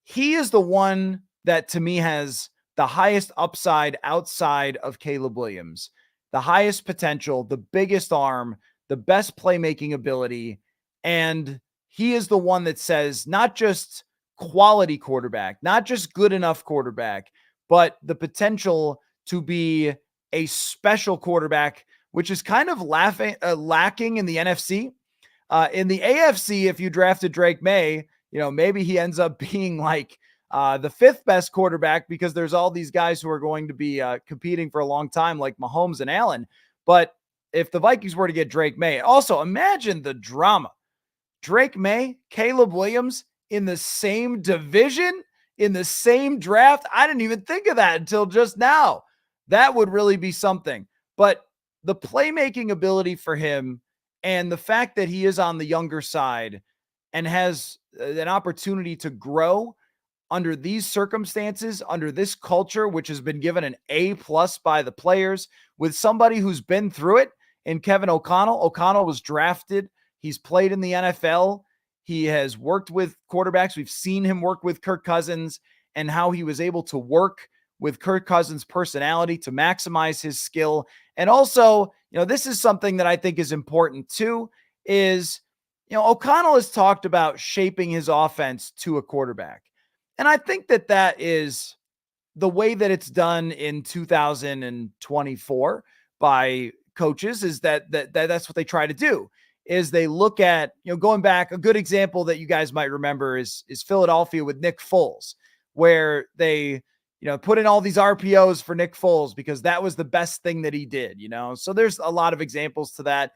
[SPEAKER 1] he is the one that to me has the highest upside outside of Caleb Williams, the highest potential, the biggest arm, the best playmaking ability. And he is the one that says not just quality quarterback, not just good enough quarterback, but the potential to be a special quarterback, which is kind of lacking in the NFC. In the AFC, if you drafted Drake May, maybe he ends up being like the 5th best quarterback, because there's all these guys who are going to be competing for a long time, like Mahomes and Allen. But if the Vikings were to get Drake May, also imagine the drama Drake May, Caleb Williams in the same division, in the same draft. I didn't even think of that until just now. That would really be something. But the playmaking ability for him and the fact that he is on the younger side and has an opportunity to grow under these circumstances, under this culture, which has been given an A+ by the players, with somebody who's been through it in Kevin O'Connell. O'Connell was drafted. He's played in the NFL. He has worked with quarterbacks. We've seen him work with Kirk Cousins and how he was able to work with Kirk Cousins' personality to maximize his skill. And also, this is something that I think is important too, is, O'Connell has talked about shaping his offense to a quarterback. And I think that is the way that it's done in 2024 by coaches, is that's what they try to do, is they look at, going back, a good example that you guys might remember is Philadelphia with Nick Foles, where they, put in all these RPOs for Nick Foles because that was the best thing that he did, So there's a lot of examples to that.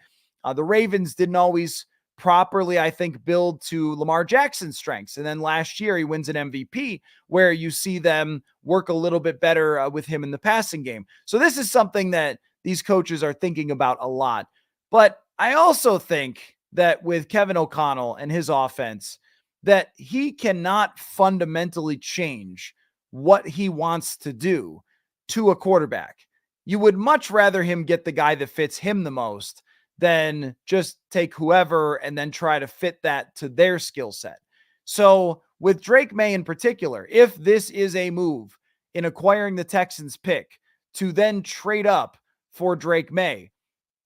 [SPEAKER 1] The Ravens didn't always properly, I think, build to Lamar Jackson's strengths. And then last year he wins an MVP where you see them work a little bit better with him in the passing game. So this is something that these coaches are thinking about a lot. But I also think that with Kevin O'Connell and his offense, that he cannot fundamentally change what he wants to do to a quarterback. You would much rather him get the guy that fits him the most than just take whoever and then try to fit that to their skill set. So with Drake May in particular, if this is a move in acquiring the Texans pick to then trade up for Drake May,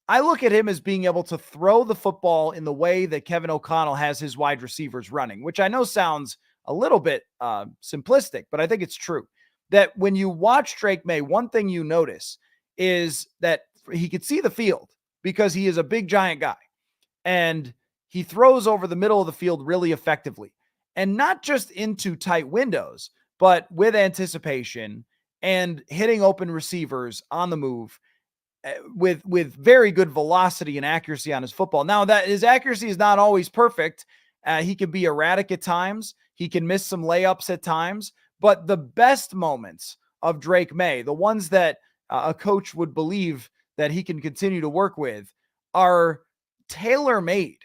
[SPEAKER 1] I look at him as being able to throw the football in the way that Kevin O'Connell has his wide receivers running, which I know sounds a little bit simplistic, but I think it's true. That when you watch Drake May, one thing you notice is that he could see the field because he is a big, giant guy. And he throws over the middle of the field really effectively. And not just into tight windows, but with anticipation and hitting open receivers on the move with very good velocity and accuracy on his football. Now, that his accuracy is not always perfect. He can be erratic at times. He can miss some layups at times. But the best moments of Drake May, the ones that a coach would believe that he can continue to work with, are tailor-made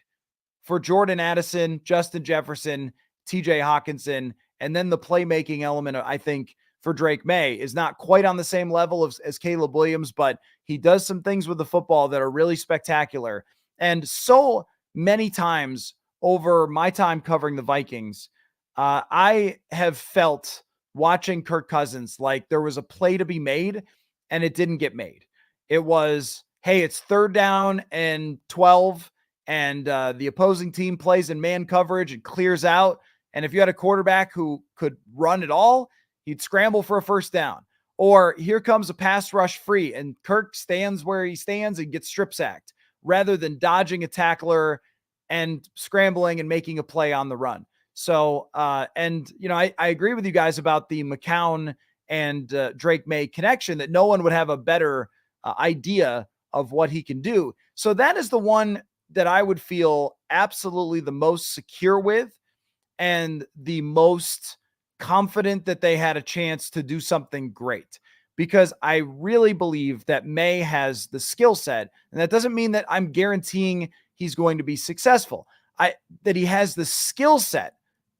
[SPEAKER 1] for Jordan Addison, Justin Jefferson, TJ Hawkinson, and then the playmaking element, I think, for Drake May is not quite on the same level as Caleb Williams, but he does some things with the football that are really spectacular. And so many times over my time covering the Vikings, I have felt watching Kirk Cousins like there was a play to be made and it didn't get made. It was, hey, it's 3rd down and 12, and the opposing team plays in man coverage and clears out. And if you had a quarterback who could run it all, he'd scramble for a 1st down. Or here comes a pass rush free, and Kirk stands where he stands and gets strip sacked rather than dodging a tackler and scrambling and making a play on the run. So, I agree with you guys about the McCown and Drake May connection, that no one would have a better idea of what he can do. So that is the one that I would feel absolutely the most secure with and the most confident that they had a chance to do something great, because I really believe that May has the skill set. And that doesn't mean that I'm guaranteeing he's going to be successful. That he has the skill set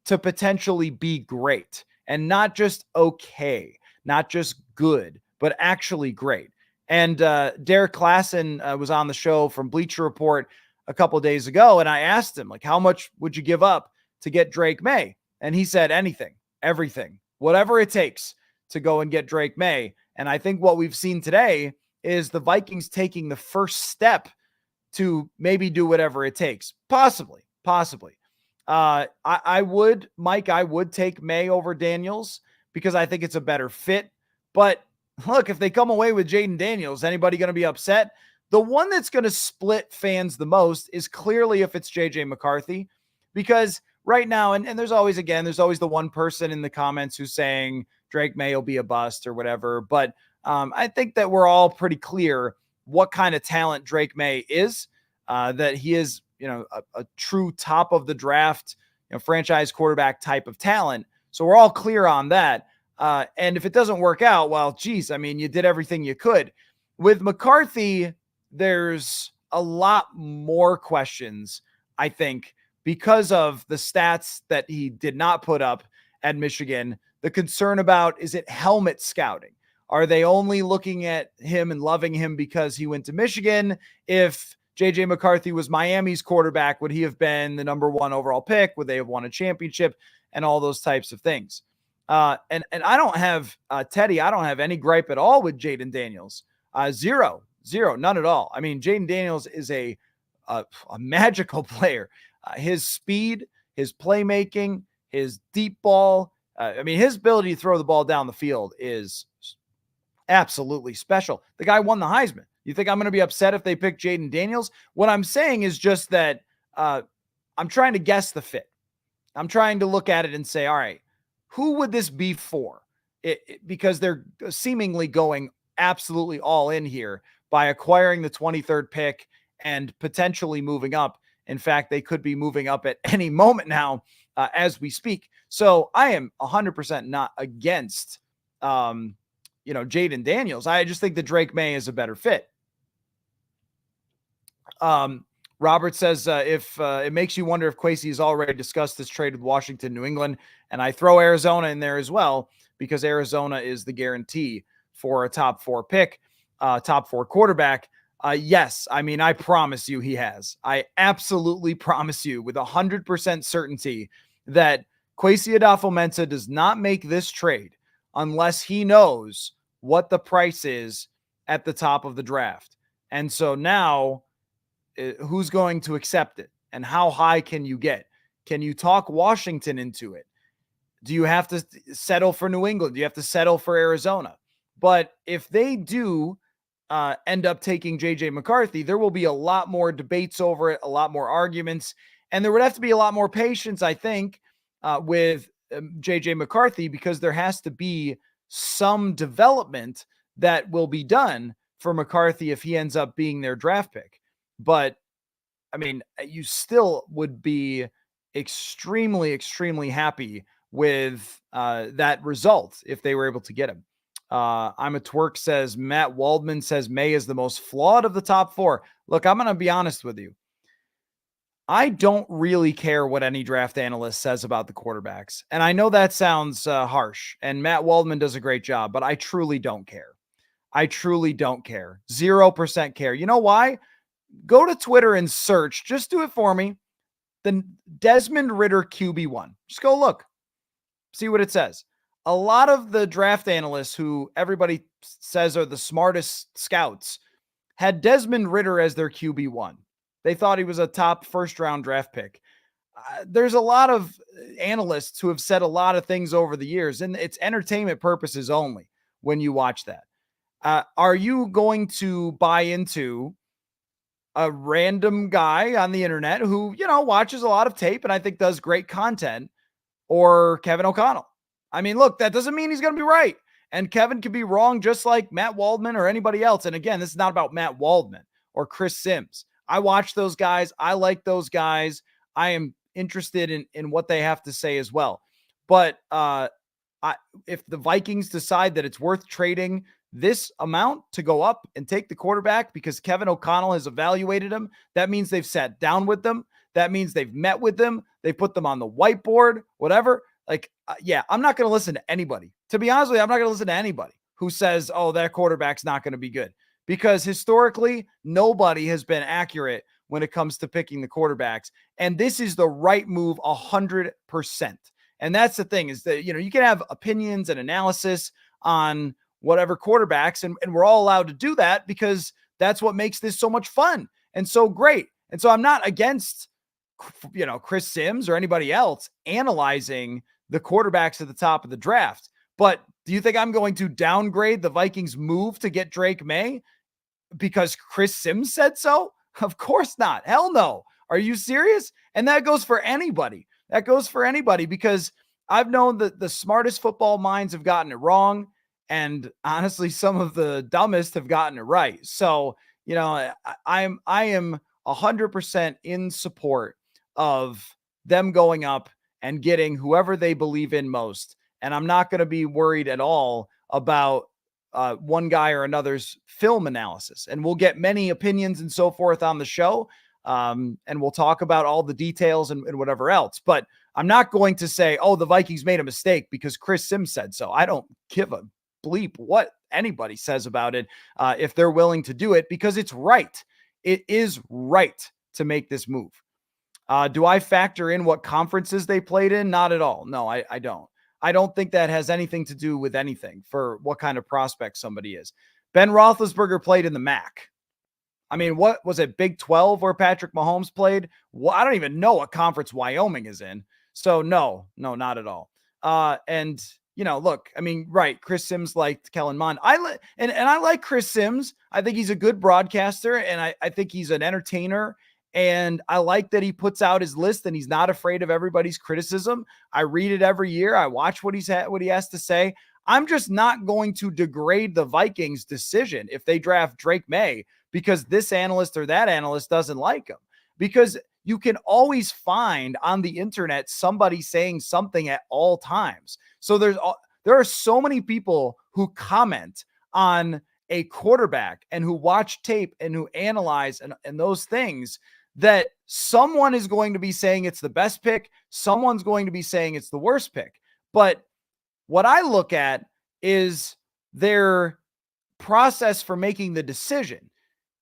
[SPEAKER 1] to potentially be great, and not just okay, not just good, but actually great. And Derek Klassen was on the show from Bleacher Report a couple of days ago, and I asked him, like, how much would you give up to get Drake May? And he said anything, everything, whatever it takes to go and get Drake May. And I think what we've seen today is the Vikings taking the first step to maybe do whatever it takes. Possibly. I would take May over Daniels because I think it's a better fit. But look, if they come away with Jaden Daniels, anybody going to be upset? The one that's going to split fans the most is clearly if it's JJ McCarthy, because right now, and there's always the one person in the comments who's saying Drake May will be a bust or whatever. But I think that we're all pretty clear what kind of talent Drake May is, that he is, a true top of the draft, franchise quarterback type of talent. So we're all clear on that. And if it doesn't work out, well, geez, I mean, you did everything you could. With McCarthy, there's a lot more questions, I think, because of the stats that he did not put up at Michigan. The concern about, is it helmet scouting? Are they only looking at him and loving him because he went to Michigan? If J.J. McCarthy was Miami's quarterback, would he have been the number 1 overall pick? Would they have won a championship? And all those types of things. And I don't have, Teddy, I don't have any gripe at all with Jaden Daniels. Zero, none at all. I mean, Jaden Daniels is a magical player. His speed, his playmaking, his deep ball, his ability to throw the ball down the field is absolutely special. The guy won the Heisman. You think I'm going to be upset if they pick Jaden Daniels? What I'm saying is just that I'm trying to guess the fit. I'm trying to look at it and say, all right, who would this be for? Because they're seemingly going absolutely all in here by acquiring the 23rd pick and potentially moving up. In fact, they could be moving up at any moment now as we speak. So I am 100% not against, Jaden Daniels. I just think that Drake May is a better fit. Robert says, if it makes you wonder if Kwesi has already discussed this trade with Washington, New England, and I throw Arizona in there as well, because Arizona is the guarantee for a top 4 pick, top 4 quarterback. Yes. I mean, I promise you he has. I absolutely promise you with 100% certainty that Kwesi adofo-mensah does not make this trade unless he knows what the price is at the top of the draft. And so now, who's going to accept it, and how high can you get? Can you talk Washington into it? Do you have to settle for New England? Do you have to settle for Arizona? But if they do end up taking J.J. McCarthy, there will be a lot more debates over it, a lot more arguments, and there would have to be a lot more patience, I think, with J.J. McCarthy, because there has to be some development that will be done for McCarthy if he ends up being their draft pick. But I mean, you still would be extremely, extremely happy with that result if they were able to get him. I'm a Twerk says, Matt Waldman says May is the most flawed of the top 4. Look, I'm going to be honest with you. I don't really care what any draft analyst says about the quarterbacks. And I know that sounds harsh, and Matt Waldman does a great job, but I truly don't care. I truly don't care. 0% care. You know why? Go to Twitter and search, just do it for me, the Desmond Ridder QB1. Just go look, see what it says. A lot of the draft analysts who everybody says are the smartest scouts had Desmond Ridder as their QB1. They thought he was a top first-round draft pick. There's a lot of analysts who have said a lot of things over the years, and it's entertainment purposes only when you watch that. Are you going to buy into a random guy on the internet who, watches a lot of tape and I think does great content, or Kevin O'Connell? I mean, look, that doesn't mean he's going to be right. And Kevin could be wrong just like Matt Waldman or anybody else. And again, this is not about Matt Waldman or Chris Sims. I watch those guys. I like those guys. I am interested in what they have to say as well. But if the Vikings decide that it's worth trading this amount to go up and take the quarterback because Kevin O'Connell has evaluated him, that means they've sat down with them. That means they've met with them. They put them on the whiteboard, whatever. I'm not going to listen to anybody. To be honest with you, I'm not going to listen to anybody who says, oh, that quarterback's not going to be good. Because historically, nobody has been accurate when it comes to picking the quarterbacks. And this is the right move 100%. And that's the thing, is that, you can have opinions and analysis on whatever quarterbacks, and we're all allowed to do that because that's what makes this so much fun and so great. And so I'm not against, Chris Sims or anybody else analyzing the quarterbacks at the top of the draft. But do you think I'm going to downgrade the Vikings move to get Drake May because Chris Sims said so? Of course not. Hell no. Are you serious? And that goes for anybody. That goes for anybody, because I've known that the smartest football minds have gotten it wrong. And honestly, some of the dumbest have gotten it right. So, I am 100% in support of them going up and getting whoever they believe in most. And I'm not going to be worried at all about one guy or another's film analysis. And we'll get many opinions and so forth on the show. And we'll talk about all the details and whatever else. But I'm not going to say, oh, the Vikings made a mistake because Chris Sims said so. I don't give a bleep what anybody says about it if they're willing to do it, because it's right. It is right to make this move. Do I factor in what conferences they played in? Not at all. No, I don't. I don't think that has anything to do with anything for what kind of prospect somebody is. Ben Roethlisberger played in the MAC. I mean, what was it, Big 12 where Patrick Mahomes played? Well, I don't even know what conference Wyoming is in. So no, not at all. And look, I mean, right. Chris Sims liked Kellen Mond. I like Chris Sims. I think he's a good broadcaster, and I think he's an entertainer. And I like that he puts out his list and he's not afraid of everybody's criticism. I read it every year. I watch what he has to say. I'm just not going to degrade the Vikings' decision if they draft Drake May because this analyst or that analyst doesn't like him. Because you can always find on the internet somebody saying something at all times. So there are so many people who comment on a quarterback and who watch tape and who analyze and those things, that someone is going to be saying it's the best pick. Someone's going to be saying it's the worst pick. But what I look at is their process for making the decision.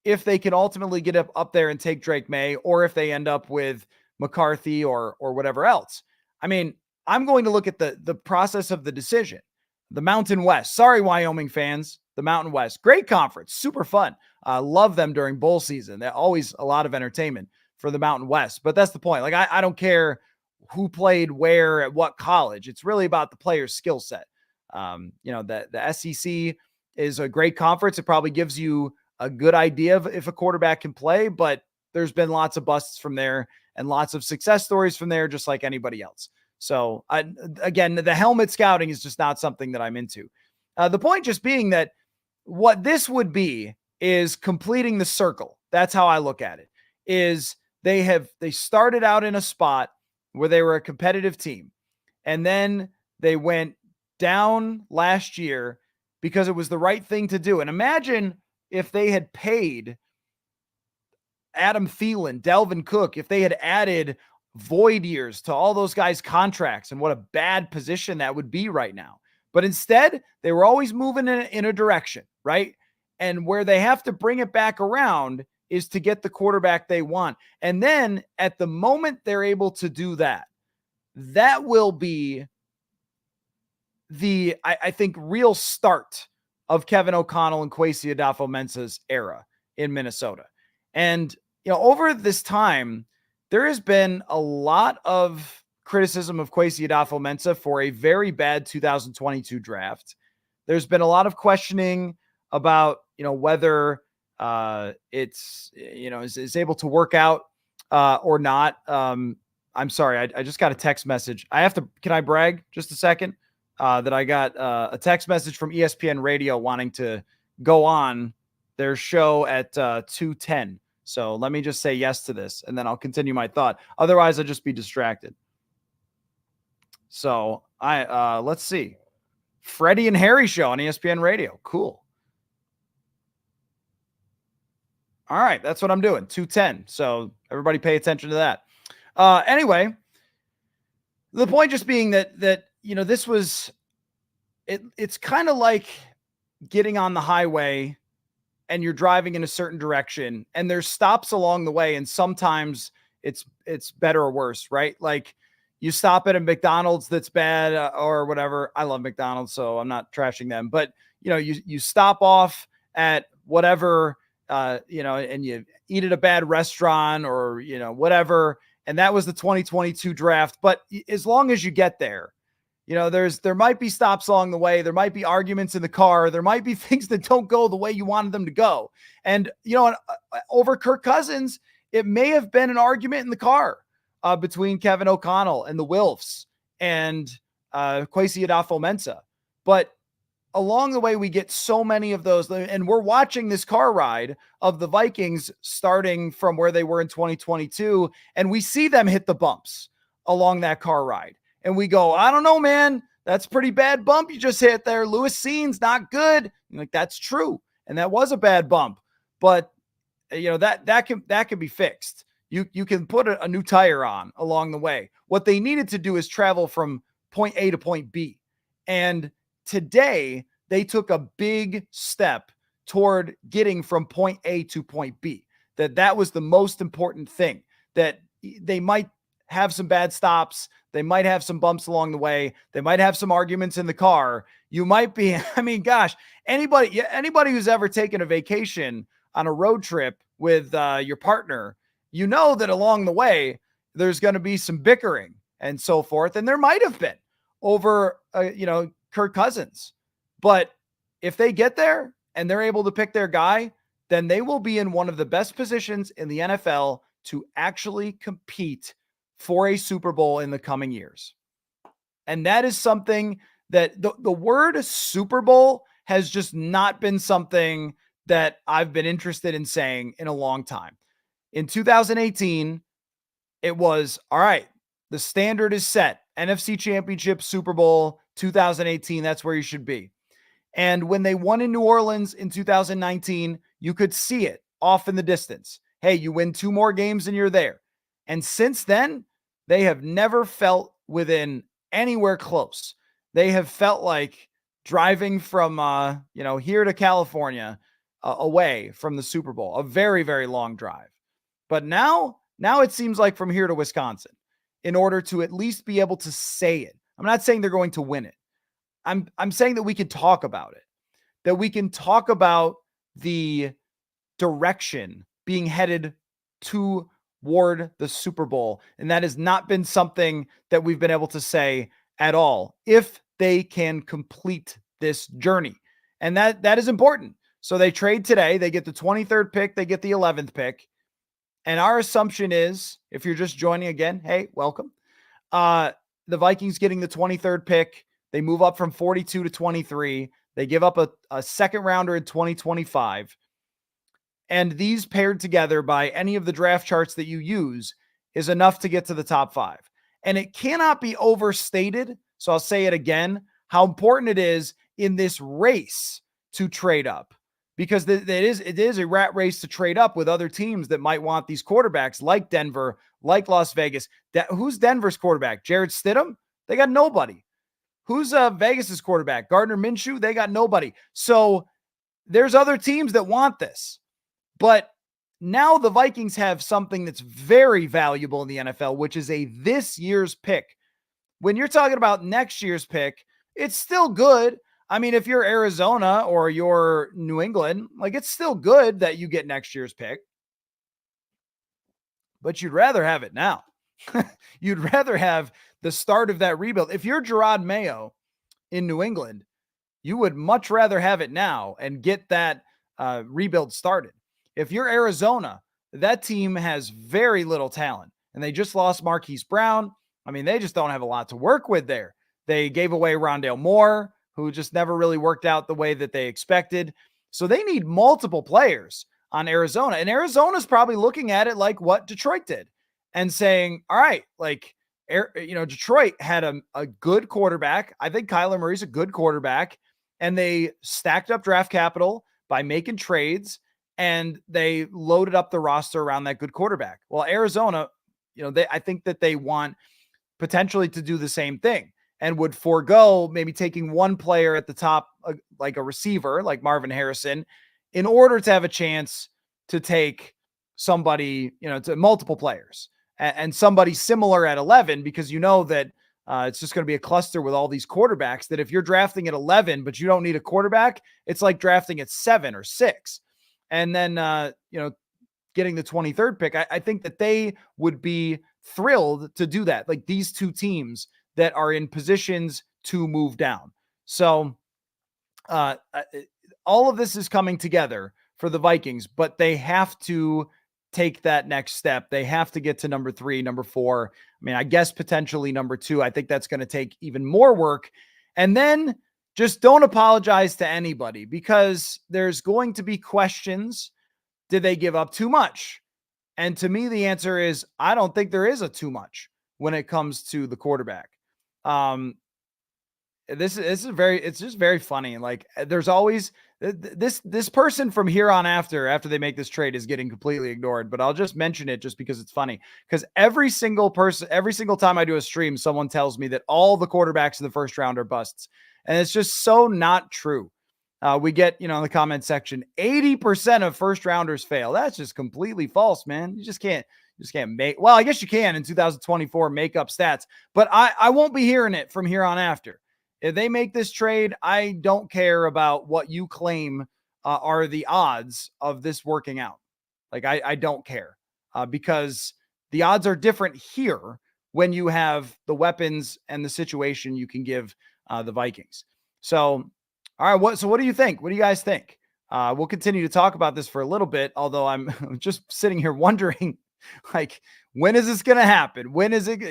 [SPEAKER 1] If they can ultimately get up there and take Drake May, or if they end up with McCarthy or whatever else. I mean, I'm going to look at the process of the decision. The Mountain West. Sorry, Wyoming fans. The Mountain West. Great conference. Super fun. Love them during bowl season. They're always a lot of entertainment for the Mountain West. But that's the point. Like, I don't care who played where at what college. It's really about the player's skill set. The SEC is a great conference. It probably gives you a good idea of if a quarterback can play, but there's been lots of busts from there and lots of success stories from there, just like anybody else. So again, the helmet scouting is just not something that I'm into. The point just being that what this would be is completing the circle. That's how I look at it. Is they started out in a spot where they were a competitive team, and then they went down last year because it was the right thing to do. And imagine if they had paid Adam Thielen, Dalvin Cook, if they had added void years to all those guys' contracts, and what a bad position that would be right now. But instead, they were always moving in a direction, right? And where they have to bring it back around is to get the quarterback they want. And then at the moment they're able to do that, that will be I think, real start of Kevin O'Connell and Kwesi Adofo-Mensah's era in Minnesota. And, over this time, there has been a lot of criticism of Kwesi Adofo-Mensah for a very bad 2022 draft. There's been a lot of questioning about, whether it's, is able to work out or not. I'm sorry. I just got a text message. Can I brag just a second? That I got a text message from ESPN Radio wanting to go on their show at 2:10. So let me just say yes to this, and then I'll continue my thought. Otherwise, I'll just be distracted. So let's see. Freddie and Harry show on ESPN Radio. Cool. All right, that's what I'm doing. 2:10. So everybody pay attention to that. Anyway, the point just being that this was, it's kind of like getting on the highway and you're driving in a certain direction and there's stops along the way. And sometimes it's better or worse, right? Like you stop at a McDonald's that's bad or whatever. I love McDonald's, so I'm not trashing them, but you stop off at whatever, and you eat at a bad restaurant or, whatever. And that was the 2022 draft. But as long as you get there, there might be stops along the way. There might be arguments in the car. There might be things that don't go the way you wanted them to go. And, over Kirk Cousins, it may have been an argument in the car between Kevin O'Connell and the Wilfs and Kwesi Adofo-Mensah. But along the way, we get so many of those, and we're watching this car ride of the Vikings starting from where they were in 2022, and we see them hit the bumps along that car ride. And we go, I don't know, man, that's a pretty bad bump you just hit there. Lewis Scene's not good. And like, that's true. And that was a bad bump, but that can be fixed. You can put a new tire on along the way. What they needed to do is travel from point A to point B. And today, they took a big step toward getting from point A to point B. That was the most important thing. That they might have some bad stops. They might have some bumps along the way. They might have some arguments in the car. You might be, I mean, gosh, anybody who's ever taken a vacation on a road trip with your partner, you know that along the way, there's going to be some bickering and so forth. And there might have been over, Kirk Cousins. But if they get there and they're able to pick their guy, then they will be in one of the best positions in the NFL to actually compete for a Super Bowl in the coming years. And that is something that the word Super Bowl has just not been something that I've been interested in saying in a long time. In 2018, it was, all right, the standard is set. NFC Championship, Super Bowl, 2018, that's where you should be. And when they won in New Orleans in 2019, you could see it off in the distance. Hey, you win 2 more games and you're there. And since then, they have never felt within anywhere close. They have felt like driving from, here to California away from the Super Bowl, a very, very long drive. But now it seems like from here to Wisconsin, in order to at least be able to say it. I'm not saying they're going to win it. I'm saying that we can talk about it, that we can talk about the direction being headed toward the Super Bowl. And that has not been something that we've been able to say at all, if they can complete this journey. And that is important. So they trade today, they get the 23rd pick, they get the 11th pick. And our assumption is, if you're just joining again, hey, welcome. The Vikings getting the 23rd pick. They move up from 42 to 23. They give up a second rounder in 2025. And these paired together by any of the draft charts that you use is enough to get to the top 5. And it cannot be overstated, so I'll say it again, how important it is in this race to trade up. Because it is a rat race to trade up with other teams that might want these quarterbacks, like Denver, like Las Vegas. Who's Denver's quarterback? Jarrett Stidham? They got nobody. Who's Vegas's quarterback? Gardner Minshew? They got nobody. So there's other teams that want this. But now the Vikings have something that's very valuable in the NFL, which is this year's pick. When you're talking about next year's pick, it's still good. I mean, if you're Arizona or you're New England, like, it's still good that you get next year's pick. But you'd rather have it now. You'd rather have the start of that rebuild. If you're Gerard Mayo in New England, you would much rather have it now and get that rebuild started. If you're Arizona, that team has very little talent, and they just lost Marquise Brown. I mean, they just don't have a lot to work with there. They gave away Rondale Moore, who just never really worked out the way that they expected. So they need multiple players on Arizona. And Arizona's probably looking at it like what Detroit did and saying, all right, like, Detroit had a good quarterback. I think Kyler Murray's a good quarterback. And they stacked up draft capital by making trades, and they loaded up the roster around that good quarterback. Well, Arizona, I think that they want potentially to do the same thing and would forego maybe taking one player at the top, like a receiver, like Marvin Harrison, in order to have a chance to take somebody, to multiple players and somebody similar at 11, because that it's just going to be a cluster with all these quarterbacks that if you're drafting at 11, but you don't need a quarterback, it's like drafting at 7 or 6. And then, getting the 23rd pick, I think that they would be thrilled to do that. Like these two teams that are in positions to move down. So all of this is coming together for the Vikings, but they have to take that next step. They have to get to number 3, number 4. I mean, I guess potentially number 2. I think that's going to take even more work. And then just don't apologize to anybody, because there's going to be questions. Did they give up too much? And to me, the answer is, I don't think there is a too much when it comes to the quarterback. Um, it's just very funny. Like, there's always this person from here on after they make this trade is getting completely ignored, but I'll just mention it just because it's funny. Because every single time I do a stream, someone tells me that all the quarterbacks in the first round are busts. And it's just so not true. We get, in the comment section, 80% of first rounders fail. That's just completely false, man. You just can't make, well, I guess you can in 2024 make up stats, but I won't be hearing it from here on after. If they make this trade, I don't care about what you claim are the odds of this working out. Like, I don't care because the odds are different here when you have the weapons and the situation you can give the Vikings. So, all right, what do you think? What do you guys think? We'll continue to talk about this for a little bit, although I'm just sitting here wondering, like, when is this going to happen? When is it,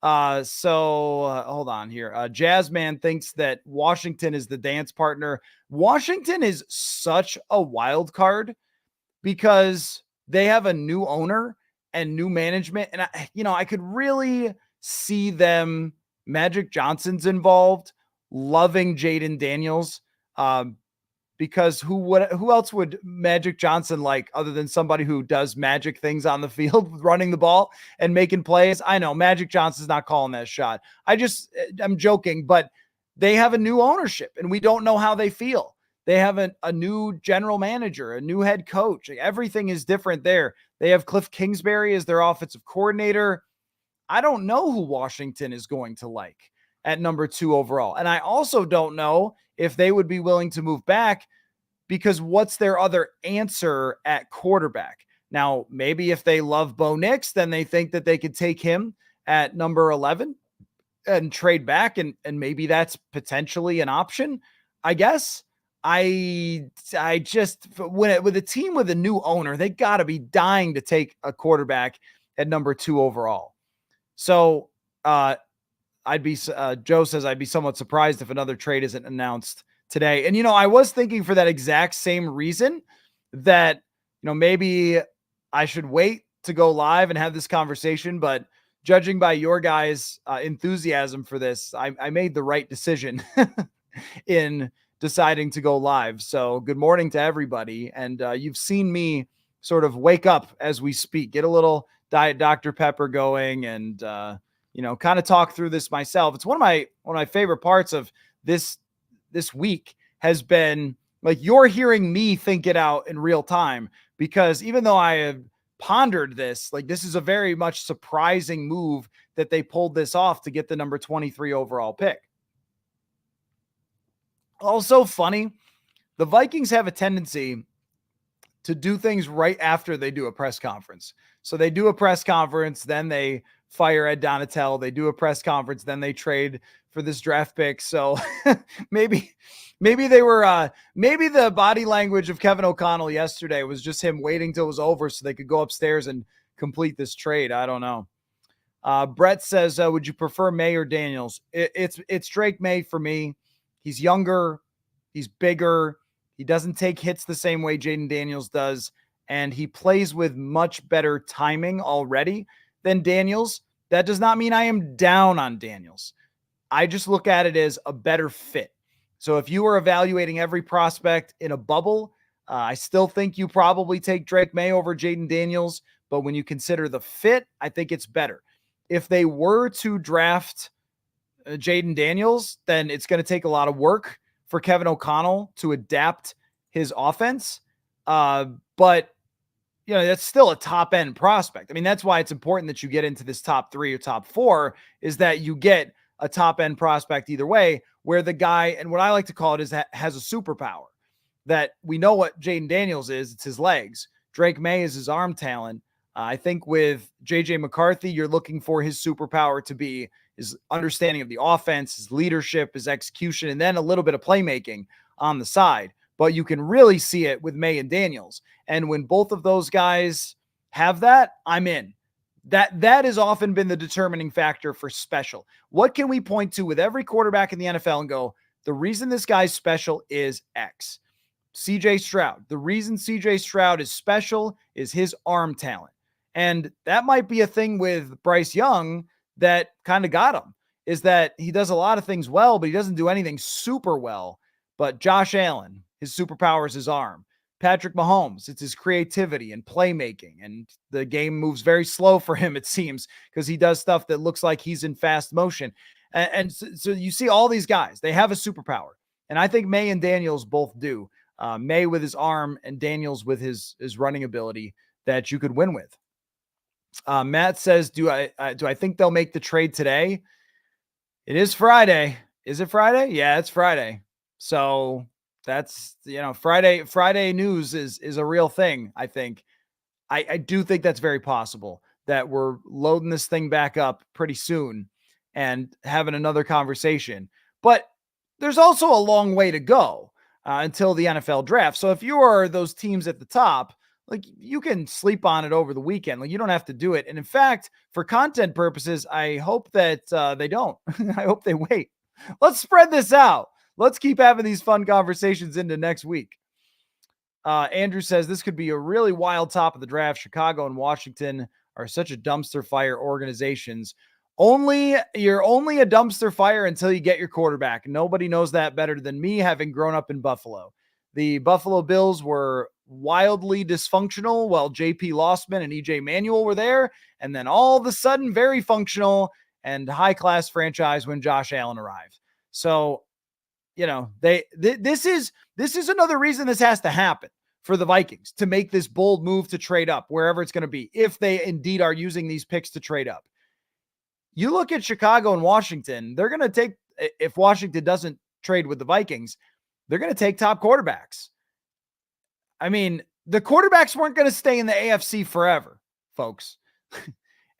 [SPEAKER 1] hold on here. Jazzman thinks that Washington is the dance partner. Washington is such a wild card because they have a new owner and new management. And I could really see them, Magic Johnson's involved, loving Jaden Daniels. Because who else would Magic Johnson like other than somebody who does magic things on the field, running the ball and making plays? I know Magic Johnson's not calling that shot. I'm joking, but they have a new ownership and we don't know how they feel. They have a new general manager, a new head coach. Everything is different there. They have Cliff Kingsbury as their offensive coordinator. I don't know who Washington is going to like at number 2 overall. And I also don't know if they would be willing to move back, because what's their other answer at quarterback? Now, maybe if they love Bo Nix, then they think that they could take him at number 11 and trade back. And maybe that's potentially an option, I guess. I just, with a team with a new owner, they got to be dying to take a quarterback at number 2 overall. So, Joe says I'd be somewhat surprised if another trade isn't announced today. And, I was thinking for that exact same reason that, maybe I should wait to go live and have this conversation, but judging by your guys' enthusiasm for this, I made the right decision in deciding to go live. So good morning to everybody. And you've seen me sort of wake up as we speak, get a little Diet Dr. Pepper going and, kind of talk through this myself. It's one of my favorite parts of this week has been, like, you're hearing me think it out in real time, because even though I have pondered this, like, this is a very much surprising move that they pulled this off to get the number 23 overall pick. Also funny, the Vikings have a tendency to do things right after they do a press conference. So they do a press conference, then they fire Ed Donatel. They do a press conference, then they trade for this draft pick. So maybe they were, maybe the body language of Kevin O'Connell yesterday was just him waiting till it was over so they could go upstairs and complete this trade. I don't know. Brett says, would you prefer May or Daniels? It's Drake May for me. He's younger. He's bigger. He doesn't take hits the same way Jaden Daniels does. And he plays with much better timing already than Daniels. That does not mean I am down on Daniels. I just look at it as a better fit. So if you were evaluating every prospect in a bubble, I still think you probably take Drake May over Jaden Daniels. But when you consider the fit, I think it's better. If they were to draft Jaden Daniels, then it's going to take a lot of work for Kevin O'Connell to adapt his offense. But that's still a top end prospect. I mean, that's why it's important that you get into this top 3 or top 4, is that you get a top end prospect either way, where the guy, and what I like to call it, is that has a superpower. That we know what Jaden Daniels is. It's his legs. Drake May is his arm talent. I think with JJ McCarthy, you're looking for his superpower to be his understanding of the offense, his leadership, his execution, and then a little bit of playmaking on the side. But you can really see it with May and Daniels. And when both of those guys have that, I'm in. That has often been the determining factor for special. What can we point to with every quarterback in the NFL and go, the reason this guy's special is X. CJ Stroud. The reason CJ Stroud is special is his arm talent. And that might be a thing with Bryce Young that kind of got him, is that he does a lot of things well, but he doesn't do anything super well. But Josh Allen, his superpower is his arm. Patrick Mahomes, it's his creativity and playmaking. And the game moves very slow for him, it seems, because he does stuff that looks like he's in fast motion. And so you see all these guys, they have a superpower. And I think May and Daniels both do. May with his arm and Daniels with his running ability that you could win with. Matt says, do I think they'll make the trade today? It is Friday. Is it Friday? Yeah, it's Friday. So that's, Friday news is a real thing. I think I do think that's very possible that we're loading this thing back up pretty soon and having another conversation. But there's also a long way to go until the NFL draft. So if you are those teams at the top, like, you can sleep on it over the weekend. Like, you don't have to do it. And in fact, for content purposes, I hope that they don't. I hope they wait. Let's spread this out. Let's keep having these fun conversations into next week. Andrew says this could be a really wild top of the draft. Chicago and Washington are such a dumpster fire organizations. You're only a dumpster fire until you get your quarterback. Nobody knows that better than me, having grown up in Buffalo. The Buffalo Bills were wildly dysfunctional while JP Lossman and EJ Manuel were there. And then all of a sudden, very functional and high-class franchise when Josh Allen arrived. So, this is another reason this has to happen for the Vikings, to make this bold move to trade up wherever it's going to be, if they indeed are using these picks to trade up. You look at Chicago and Washington, they're going to take, if Washington doesn't trade with the Vikings, they're going to take top quarterbacks. I mean, the quarterbacks weren't going to stay in the AFC forever, folks.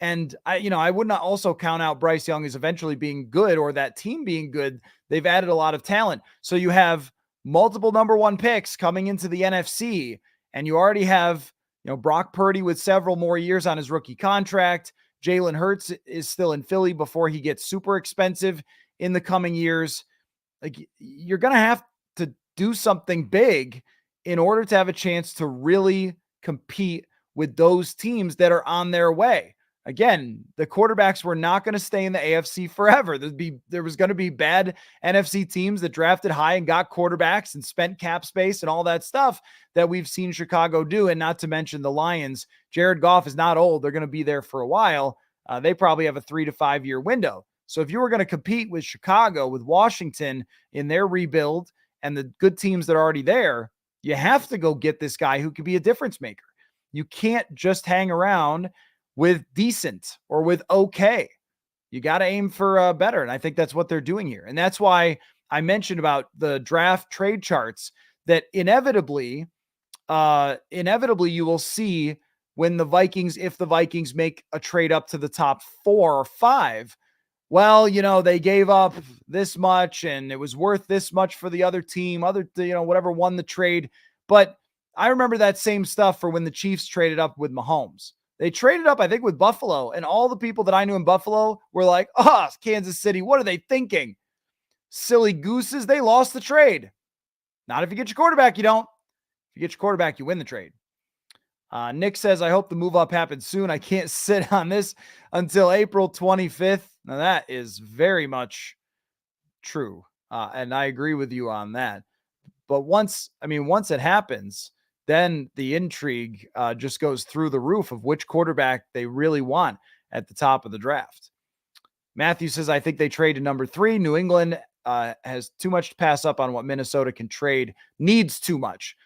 [SPEAKER 1] And I would not also count out Bryce Young as eventually being good, or that team being good. They've added a lot of talent. So you have multiple number one picks coming into the NFC, and you already have, Brock Purdy with several more years on his rookie contract. Jalen Hurts is still in Philly before he gets super expensive in the coming years. Like, you're going to have to do something big in order to have a chance to really compete with those teams that are on their way. Again, the quarterbacks were not going to stay in the AFC forever. There was going to be bad NFC teams that drafted high and got quarterbacks and spent cap space and all that stuff that we've seen Chicago do. And not to mention the Lions. Jared Goff is not old. They're going to be there for a while. They probably have a 3 to 5 year window. So if you were going to compete with Chicago, with Washington in their rebuild and the good teams that are already there, you have to go get this guy who could be a difference maker. You can't just hang around with decent or with okay. You got to aim for better. And I think that's what they're doing here. And that's why I mentioned about the draft trade charts that inevitably you will see when the Vikings, if the Vikings make a trade up to the top 4 or 5, well, they gave up this much and it was worth this much for the other team, whatever won the trade. But I remember that same stuff for when the Chiefs traded up with Mahomes. They traded up, I think, with Buffalo, and all the people that I knew in Buffalo were like, Kansas City, what are they thinking? Silly gooses, they lost the trade. Not if you get your quarterback, you don't. If you get your quarterback, you win the trade. Nick says, I hope the move up happens soon. I can't sit on this until April 25th. Now, that is very much true, and I agree with you on that. But once it happens, then the intrigue just goes through the roof of which quarterback they really want at the top of the draft. Matthew says, I think they trade to number 3. New England has too much to pass up on what Minnesota can trade, needs too much.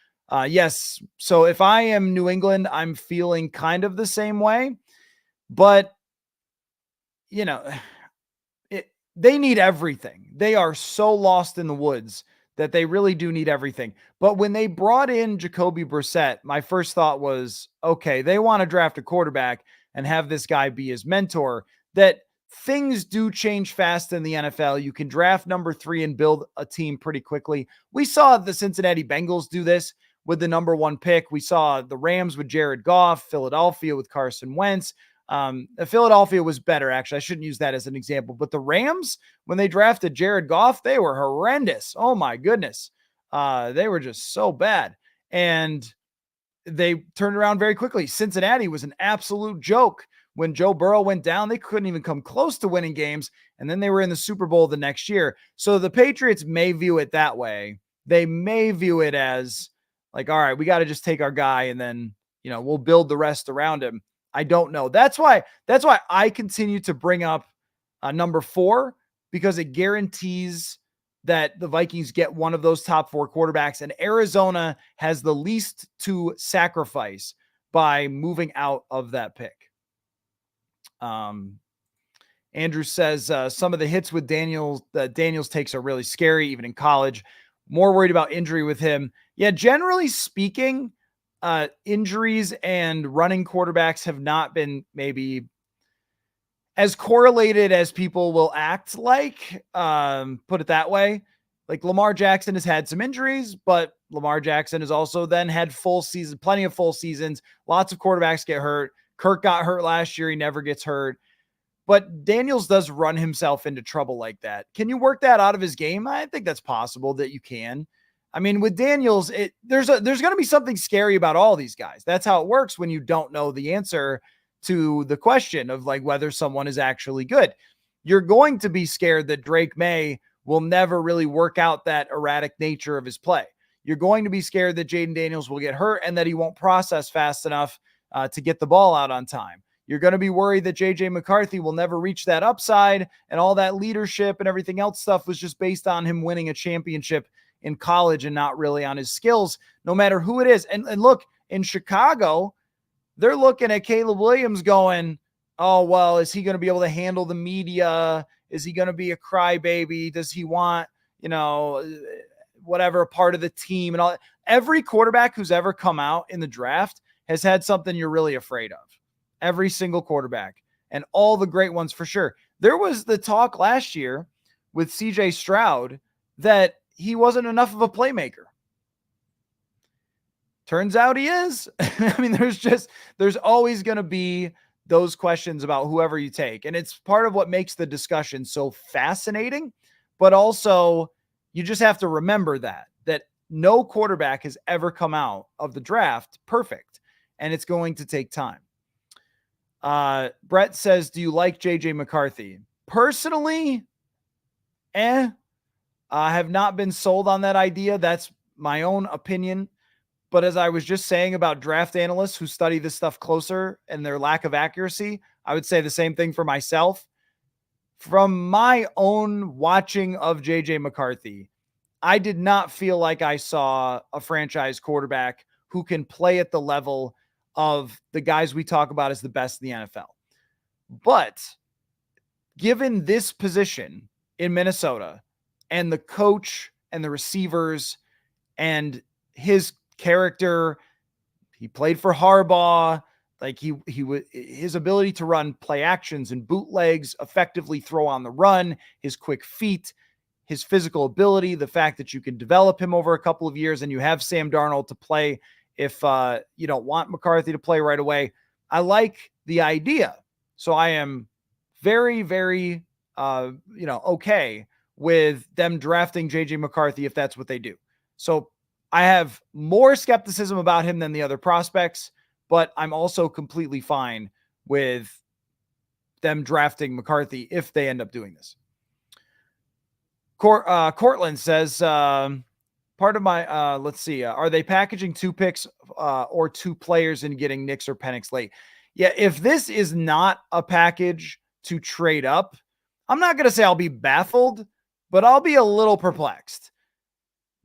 [SPEAKER 1] Yes. So if I am New England, I'm feeling kind of the same way, but they need everything. They are so lost in the woods that they really do need everything. But when they brought in Jacoby Brissett, my first thought was, okay, they want to draft a quarterback and have this guy be his mentor. That things do change fast in the NFL. You can draft number 3 and build a team pretty quickly. We saw the Cincinnati Bengals do this with the number 1 pick. We saw the Rams with Jared Goff, Philadelphia with Carson Wentz. Philadelphia was better, actually. I shouldn't use that as an example. But the Rams, when they drafted Jared Goff, they were horrendous. Oh, my goodness. They were just so bad. And they turned around very quickly. Cincinnati was an absolute joke. When Joe Burrow went down, they couldn't even come close to winning games. And then they were in the Super Bowl the next year. So the Patriots may view it that way. They may view it as like, all right, we got to just take our guy and then, we'll build the rest around him. I don't know. That's why I continue to bring up number 4, because it guarantees that the Vikings get one of those top 4 quarterbacks, and Arizona has the least to sacrifice by moving out of that pick. Andrew says some of the hits with Daniels takes are really scary, even in college. More worried about injury with him. Yeah, generally speaking, injuries and running quarterbacks have not been maybe as correlated as people will act like, put it that way. Like Lamar Jackson has had some injuries, but Lamar Jackson has also then had plenty of full seasons. Lots of quarterbacks get hurt. Kirk got hurt last year. He never gets hurt. But Daniels does run himself into trouble like that. Can you work that out of his game? I think that's possible that you can. I mean, with Daniels, there's going to be something scary about all these guys. That's how it works when you don't know the answer to the question of like whether someone is actually good. You're going to be scared that Drake May will never really work out that erratic nature of his play. You're going to be scared that Jaden Daniels will get hurt and that he won't process fast enough to get the ball out on time. You're going to be worried that J.J. McCarthy will never reach that upside, and all that leadership and everything else stuff was just based on him winning a championship in college and not really on his skills, no matter who it is. And look, in Chicago, they're looking at Caleb Williams going, oh, well, is he going to be able to handle the media? Is he going to be a crybaby? Does he want, whatever, a part of the team and all that? Every quarterback who's ever come out in the draft has had something you're really afraid of. Every single quarterback, and all the great ones for sure. There was the talk last year with CJ Stroud that he wasn't enough of a playmaker. Turns out he is. I mean, there's always going to be those questions about whoever you take. And it's part of what makes the discussion so fascinating, but also you just have to remember that no quarterback has ever come out of the draft perfect, and it's going to take time. Brett says, do you like JJ McCarthy? Personally, I have not been sold on that idea. That's my own opinion. But as I was just saying about draft analysts who study this stuff closer and their lack of accuracy, I would say the same thing for myself. From my own watching of JJ McCarthy, I did not feel like I saw a franchise quarterback who can play at the level of the guys we talk about as the best in the NFL. But given this position in Minnesota and the coach and the receivers and his character, he played for Harbaugh, like his ability to run play actions and bootlegs, effectively throw on the run, his quick feet, his physical ability, the fact that you can develop him over a couple of years and you have Sam Darnold to play if you don't want McCarthy to play right away. I like the idea. So I am very, very, okay with them drafting JJ McCarthy if that's what they do. So I have more skepticism about him than the other prospects, but I'm also completely fine with them drafting McCarthy if they end up doing this. Cortland says, part of my, let's see, are they packaging 2 picks or 2 players and getting Knicks or Penix late? Yeah, if this is not a package to trade up, I'm not going to say I'll be baffled, but I'll be a little perplexed.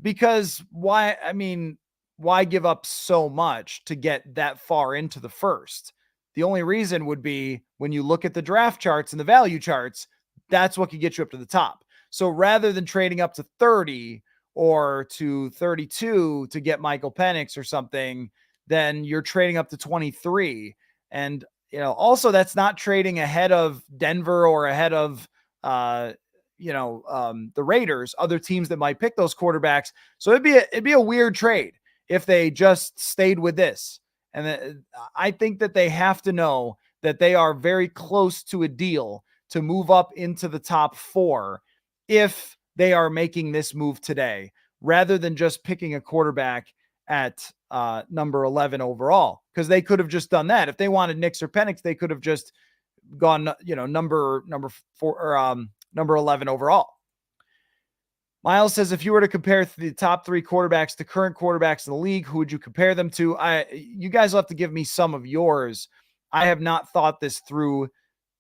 [SPEAKER 1] Because why give up so much to get that far into the first? The only reason would be when you look at the draft charts and the value charts, that's what could get you up to the top. So rather than trading up to 30 or to 32 to get Michael Penix or something, then you're trading up to 23. And, also that's not trading ahead of Denver or ahead of, the Raiders, other teams that might pick those quarterbacks. So it'd be a weird trade if they just stayed with this. And I think that they have to know that they are very close to a deal to move up into the top 4 if they are making this move today, rather than just picking a quarterback at number 11 overall, because they could have just done that. If they wanted Nix or Penix, they could have just gone, number 4 or number 11 overall. Miles says, if you were to compare the top 3 quarterbacks to current quarterbacks in the league, who would you compare them to? You guys will have to give me some of yours. I have not thought this through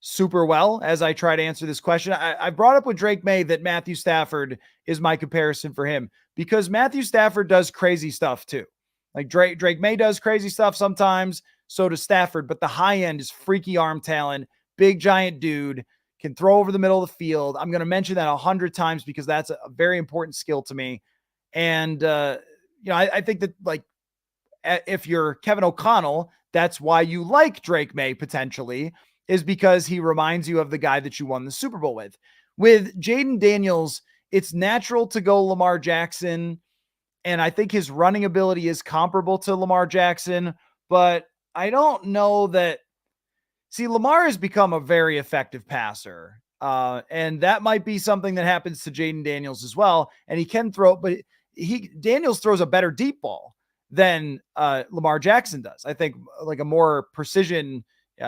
[SPEAKER 1] super well as I try to answer this question. I brought up with Drake May that Matthew Stafford is my comparison for him, because Matthew Stafford does crazy stuff too. Like Drake May does crazy stuff sometimes, so does Stafford, but the high end is freaky arm talent, big giant dude, can throw over the middle of the field. I'm going to mention that 100 times because that's a very important skill to me. And, I think that, like, if you're Kevin O'Connell, that's why you like Drake May potentially, is because he reminds you of the guy that you won the Super Bowl with. With Jaden Daniels, it's natural to go Lamar Jackson, and I think his running ability is comparable to Lamar Jackson, but I don't know that. See, Lamar has become a very effective passer, and that might be something that happens to Jaden Daniels as well. And he can throw, but Daniels throws a better deep ball than Lamar Jackson does. I think like a more precision,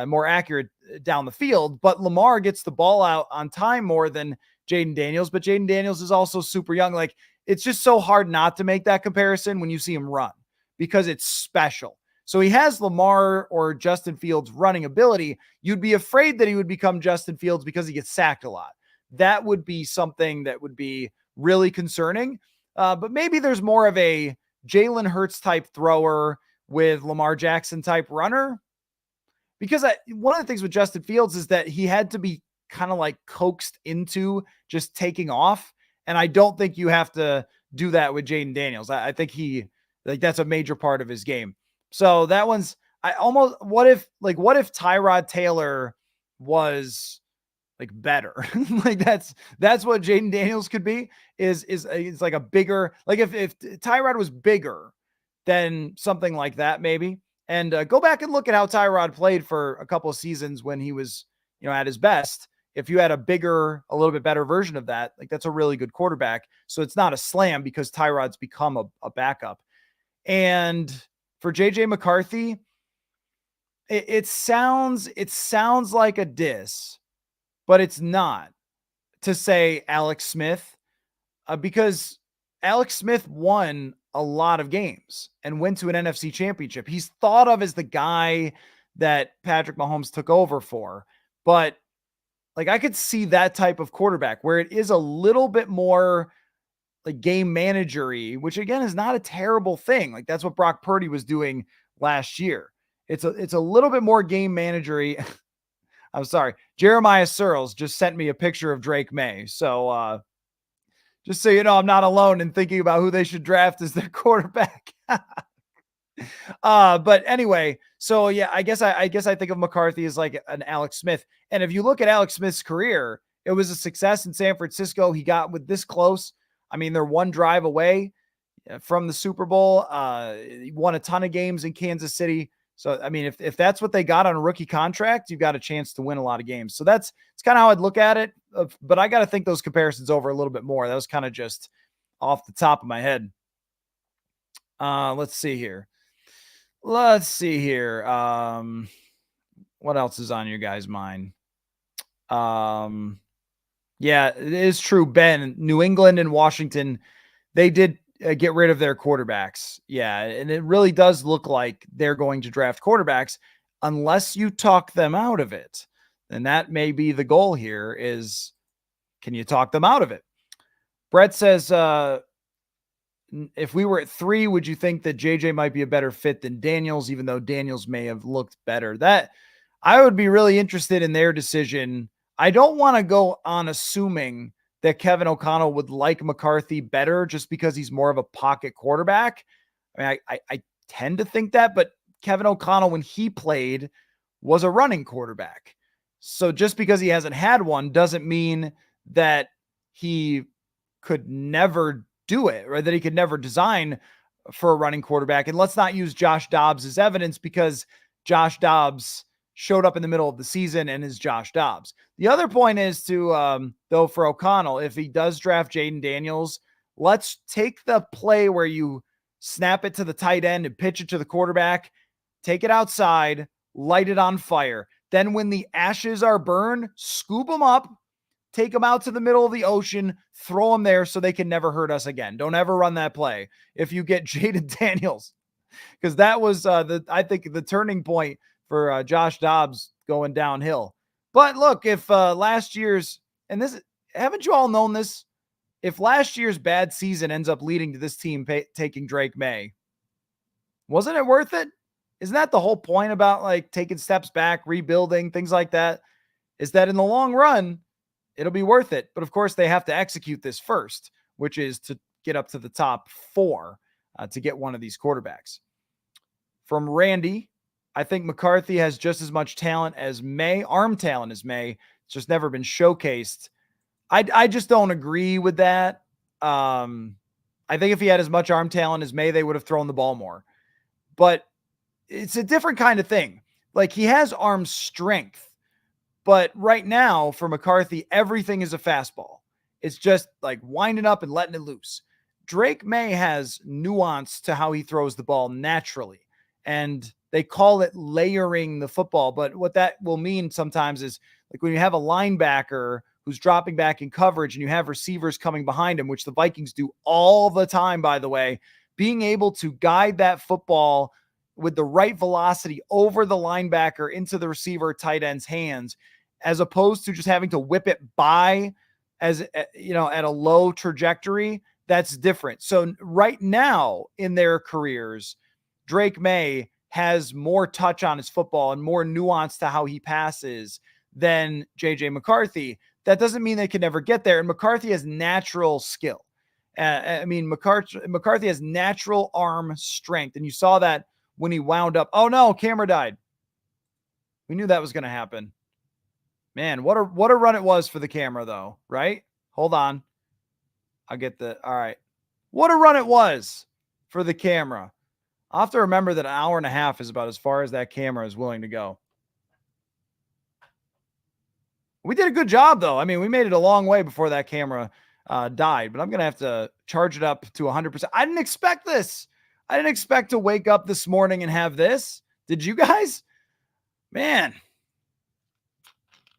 [SPEAKER 1] more accurate down the field. But Lamar gets the ball out on time more than Jaden Daniels. But Jaden Daniels is also super young. Like, it's just so hard not to make that comparison when you see him run, because it's special. So he has Lamar or Justin Fields running ability. You'd be afraid that he would become Justin Fields because he gets sacked a lot. That would be something that would be really concerning. But maybe there's more of a Jalen Hurts type thrower with Lamar Jackson type runner. Because one of the things with Justin Fields is that he had to be kind of like coaxed into just taking off. And I don't think you have to do that with Jaden Daniels. I think that's a major part of his game. So that one's, what if Tyrod Taylor was like better? Like that's what Jaden Daniels could be, is like a bigger, like if Tyrod was bigger than something like that, maybe. And go back and look at how Tyrod played for a couple of seasons when he was, at his best. If you had a little bit better version of that, like that's a really good quarterback. So it's not a slam because Tyrod's become a backup. And for JJ McCarthy, it sounds like a diss, but it's not, to say Alex Smith, because Alex Smith won a lot of games and went to an NFC championship. He's thought of as the guy that Patrick Mahomes took over for, but like I could see that type of quarterback where it is a little bit more like game managery, which again is not a terrible thing. Like that's what Brock Purdy was doing last year. It's a little bit more game managery. I'm sorry. Jeremiah Searles just sent me a picture of Drake May. So just so you know, I'm not alone in thinking about who they should draft as their quarterback. But anyway, so yeah, I guess I think of McCarthy as like an Alex Smith. And if you look at Alex Smith's career, it was a success in San Francisco. He got with this close. I mean, they're one drive away from the Super Bowl. He won a ton of games in Kansas City. So, I mean, if that's what they got on a rookie contract, you've got a chance to win a lot of games. So it's kind of how I'd look at it. But I got to think those comparisons over a little bit more. That was kind of just off the top of my head. Let's see here. What else is on your guys' mind? Yeah, it is true, Ben. New England and Washington, they did get rid of their quarterbacks. Yeah, and it really does look like they're going to draft quarterbacks unless you talk them out of it. And that may be the goal here is, can you talk them out of it? Brett says, if we were at 3, would you think that JJ might be a better fit than Daniels, even though Daniels may have looked better? That I would be really interested in their decision. I don't want to go on assuming that Kevin O'Connell would like McCarthy better just because he's more of a pocket quarterback. I mean, I tend to think that, but Kevin O'Connell, when he played, was a running quarterback. So just because he hasn't had one doesn't mean that he could never do it or that he could never design for a running quarterback. And let's not use Josh Dobbs as evidence, because Josh Dobbs showed up in the middle of the season and is Josh Dobbs. The other point is to, though, for O'Connell, if he does draft Jaden Daniels, let's take the play where you snap it to the tight end and pitch it to the quarterback, take it outside, light it on fire. Then when the ashes are burned, scoop them up, take them out to the middle of the ocean, throw them there so they can never hurt us again. Don't ever run that play if you get Jaden Daniels, because that was I think the turning point for Josh Dobbs going downhill. But look, if last year's, and this, haven't you all known this? If last year's bad season ends up leading to this team taking Drake May, wasn't it worth it? Isn't that the whole point about like taking steps back, rebuilding, things like that? Is that in the long run, it'll be worth it. But of course, they have to execute this first, which is to get up to the top 4 to get one of these quarterbacks. From Randy, I think McCarthy has just as much talent as May, arm talent as May. It's just never been showcased. I just don't agree with that. I think if he had as much arm talent as May, they would have thrown the ball more. But it's a different kind of thing. Like, he has arm strength, but right now for McCarthy, everything is a fastball. It's just like winding up and letting it loose. Drake May has nuance to how he throws the ball naturally, and they call it layering the football. But what that will mean sometimes is like when you have a linebacker who's dropping back in coverage and you have receivers coming behind him, which the Vikings do all the time, by the way, being able to guide that football with the right velocity over the linebacker into the receiver tight end's hands, as opposed to just having to whip it by as, you know, at a low trajectory, that's different. So right now in their careers, Drake May has more touch on his football and more nuance to how he passes than JJ McCarthy. That doesn't mean they can never get there. And McCarthy has natural skill. McCarthy has natural arm strength. And you saw that when he wound up. Oh no, camera died. We knew that was going to happen. Man, what a run it was for the camera though, right? Hold on. I'll get the, all right. What a run it was for the camera. I'll have to remember that an hour and a half is about as far as that camera is willing to go. We did a good job, though. I mean, we made it a long way before that camera died, but I'm going to have to charge it up to 100%. I didn't expect this. I didn't expect to wake up this morning and have this. Did you guys? Man.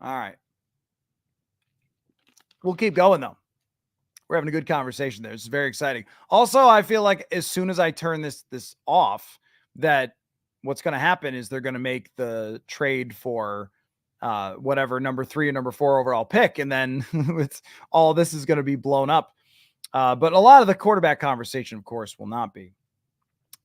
[SPEAKER 1] All right. We'll keep going, though. We're having a good conversation there. It's very exciting. Also, I feel like as soon as I turn this off, that what's going to happen is they're going to make the trade for whatever number 3 and number 4 overall pick. And then it's all this is going to be blown up. But a lot of the quarterback conversation, of course, will not be.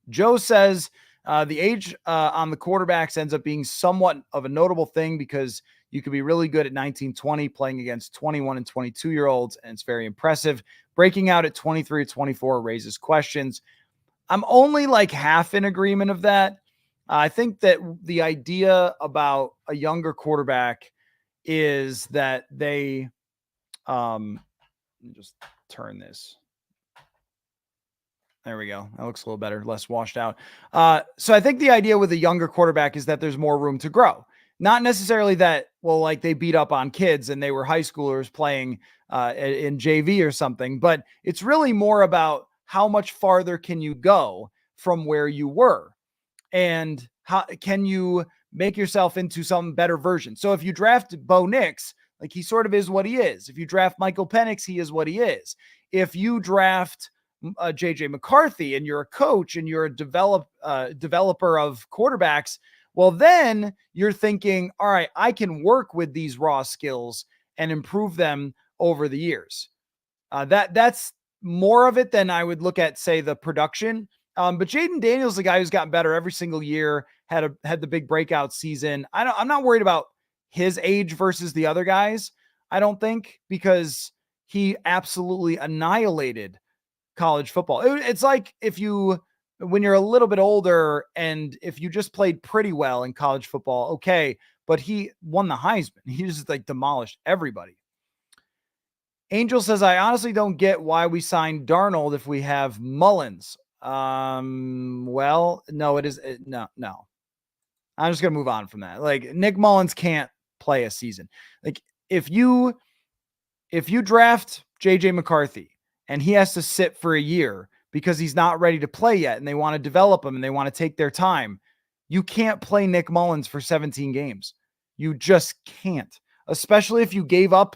[SPEAKER 1] Joe says the age on the quarterbacks ends up being somewhat of a notable thing because you could be really good at 19, 20 playing against 21 and 22-year-olds. And it's very impressive. Breaking out at 23 or 24 raises questions. I'm only like half in agreement of that. I think that the idea about a younger quarterback is that they, let me just turn this. There we go. That looks a little better, less washed out. So I think the idea with a younger quarterback is that there's more room to grow. Not necessarily that, well, like they beat up on kids and they were high schoolers playing in JV or something, but it's really more about how much farther can you go from where you were. And how can you make yourself into some better version? So if you draft Bo Nix, like he sort of is what he is. If you draft Michael Penix, he is what he is. If you draft JJ McCarthy and you're a coach and you're a developer of quarterbacks, well, then you're thinking, all right, I can work with these raw skills and improve them over the years. That's more of it than I would look at, say, the production. But Jaden Daniels, the guy who's gotten better every single year, had the big breakout season. I'm not worried about his age versus the other guys. I don't think, because he absolutely annihilated college football. It's like when you're a little bit older and if you just played pretty well in college football, okay, but he won the Heisman. He just like demolished everybody. Angel says, I honestly don't get why we signed Darnold if we have Mullins. Well, no, it is. No. I'm just going to move on from that. Like, Nick Mullins can't play a season. Like, if you draft JJ McCarthy and he has to sit for a year because he's not ready to play yet and they want to develop him and they want to take their time, you can't play Nick Mullins for 17 games. You just can't, especially if you gave up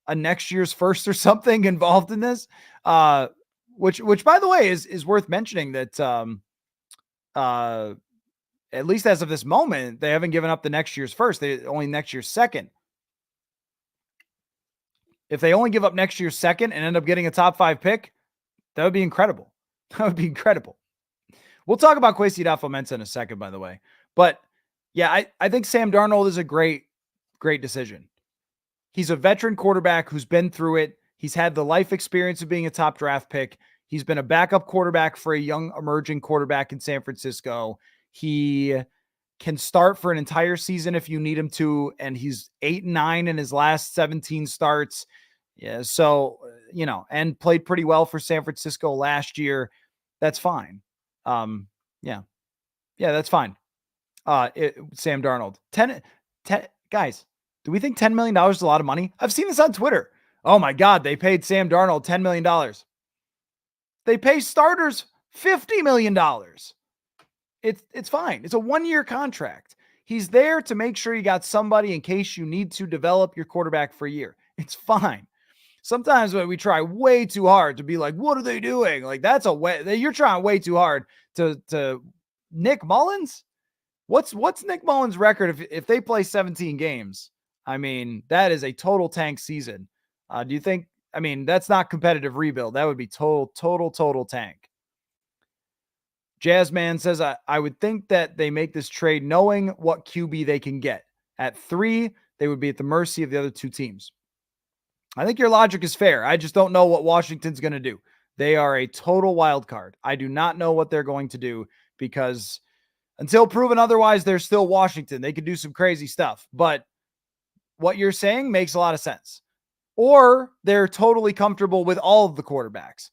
[SPEAKER 1] a next year's first or something involved in this. Which by the way is worth mentioning that at least as of this moment, they haven't given up the next year's first. They only next year's second. If they only give up next year's second and end up getting a top 5 pick, that would be incredible. That would be incredible. We'll talk about Kwesi Adofo-Mensah in a second, by the way. But yeah, I think Sam Darnold is a great decision. He's a veteran quarterback who's been through it. He's had the life experience of being a top draft pick. He's been a backup quarterback for a young emerging quarterback in San Francisco. He can start for an entire season if you need him to, and he's 8-9 in his last 17 starts. Yeah, so, and played pretty well for San Francisco last year. That's fine. Yeah, that's fine. Sam Darnold, 10 guys, do we think $10 million is a lot of money? I've seen this on Twitter. Oh my God, they paid Sam Darnold $10 million. They pay starters $50 million. It's fine. It's a 1-year contract. He's there to make sure you got somebody in case you need to develop your quarterback for a year. It's fine. Sometimes when we try way too hard to be like, what are they doing? Like, that's you're trying way too hard to Nick Mullins. What's Nick Mullins' record if they play 17 games? I mean, that is a total tank season. Do you think, that's not competitive rebuild. That would be total tank. Jazzman says, I would think that they make this trade knowing what QB they can get. At 3, they would be at the mercy of the other 2 teams. I think your logic is fair. I just don't know what Washington's going to do. They are a total wild card. I do not know what they're going to do because until proven otherwise, they're still Washington. They could do some crazy stuff, but what you're saying makes a lot of sense. Or they're totally comfortable with all of the quarterbacks.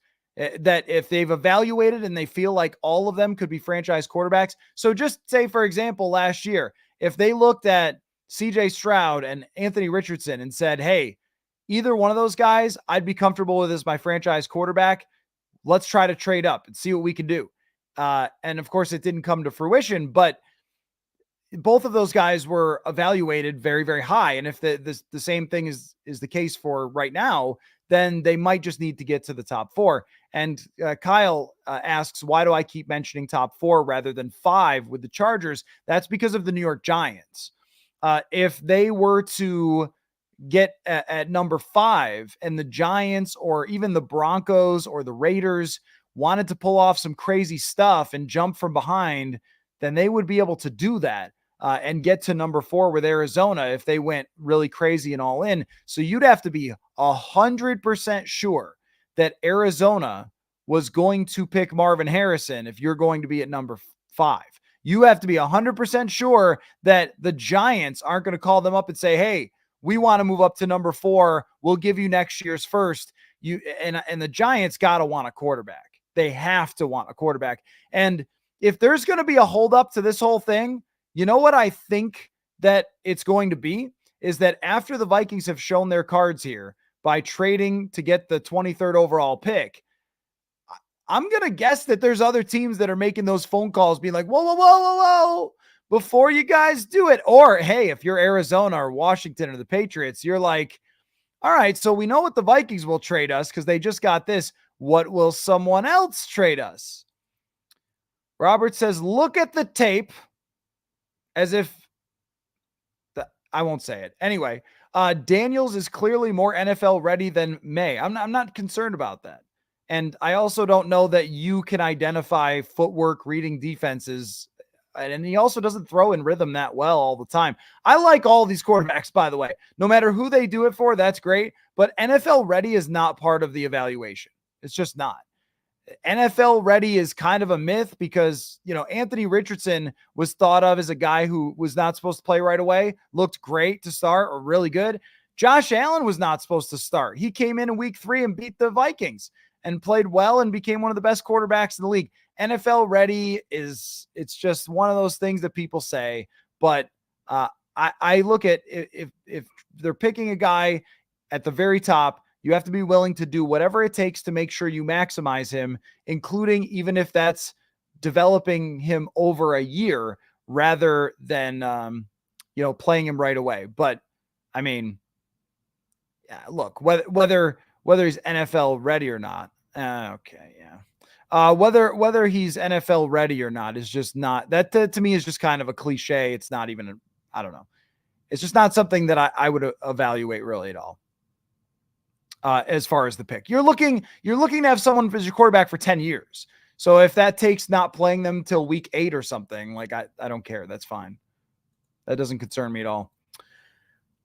[SPEAKER 1] That if they've evaluated and they feel like all of them could be franchise quarterbacks. So just say, for example, last year, if they looked at CJ Stroud and Anthony Richardson and said, hey, either one of those guys, I'd be comfortable with as my franchise quarterback. Let's try to trade up and see what we can do. And of course, it didn't come to fruition, but both of those guys were evaluated very, very high. And if the same thing is the case for right now, then they might just need to get to the top 4. And Kyle asks, why do I keep mentioning top 4 rather than 5 with the Chargers? That's because of the New York Giants. If they were to get at number 5 and the Giants or even the Broncos or the Raiders wanted to pull off some crazy stuff and jump from behind, then they would be able to do that and get to number 4 with Arizona if they went really crazy and all in. So you'd have to be 100% sure that Arizona was going to pick Marvin Harrison if you're going to be at number 5. You have to be 100% sure that the Giants aren't going to call them up and say, hey, we want to move up to number 4. We'll give you next year's first. And the Giants got to want a quarterback. They have to want a quarterback. And if there's going to be a holdup to this whole thing, you know what I think that it's going to be is that after the Vikings have shown their cards here by trading to get the 23rd overall pick, I'm going to guess that there's other teams that are making those phone calls being like, whoa, before you guys do it. Or, hey, if you're Arizona or Washington or the Patriots, you're like, all right, so we know what the Vikings will trade us because they just got this. What will someone else trade us? Robert says, look at the tape as if I won't say it. Anyway, Daniels is clearly more NFL ready than May. I'm not concerned about that. And I also don't know that you can identify footwork reading defenses. And he also doesn't throw in rhythm that well all the time. I like all these quarterbacks, by the way. No matter who they do it for, that's great. But NFL ready is not part of the evaluation. It's just not. NFL ready is kind of a myth because, Anthony Richardson was thought of as a guy who was not supposed to play right away, looked great to start or really good. Josh Allen was not supposed to start. He came in week 3 and beat the Vikings and played well and became one of the best quarterbacks in the league. NFL ready it's just one of those things that people say, But I look at if they're picking a guy at the very top, you have to be willing to do whatever it takes to make sure you maximize him, including even if that's developing him over a year rather than playing him right away. But I mean, yeah, look, whether he's NFL ready or not. Okay, yeah. Whether he's NFL ready or not is just not that to me is just kind of a cliche. It's not even I don't know. It's just not something that I would evaluate really at all. As far as the pick, you're looking to have someone as your quarterback for 10 years. So if that takes not playing them till week 8 or something, like I don't care. That's fine. That doesn't concern me at all.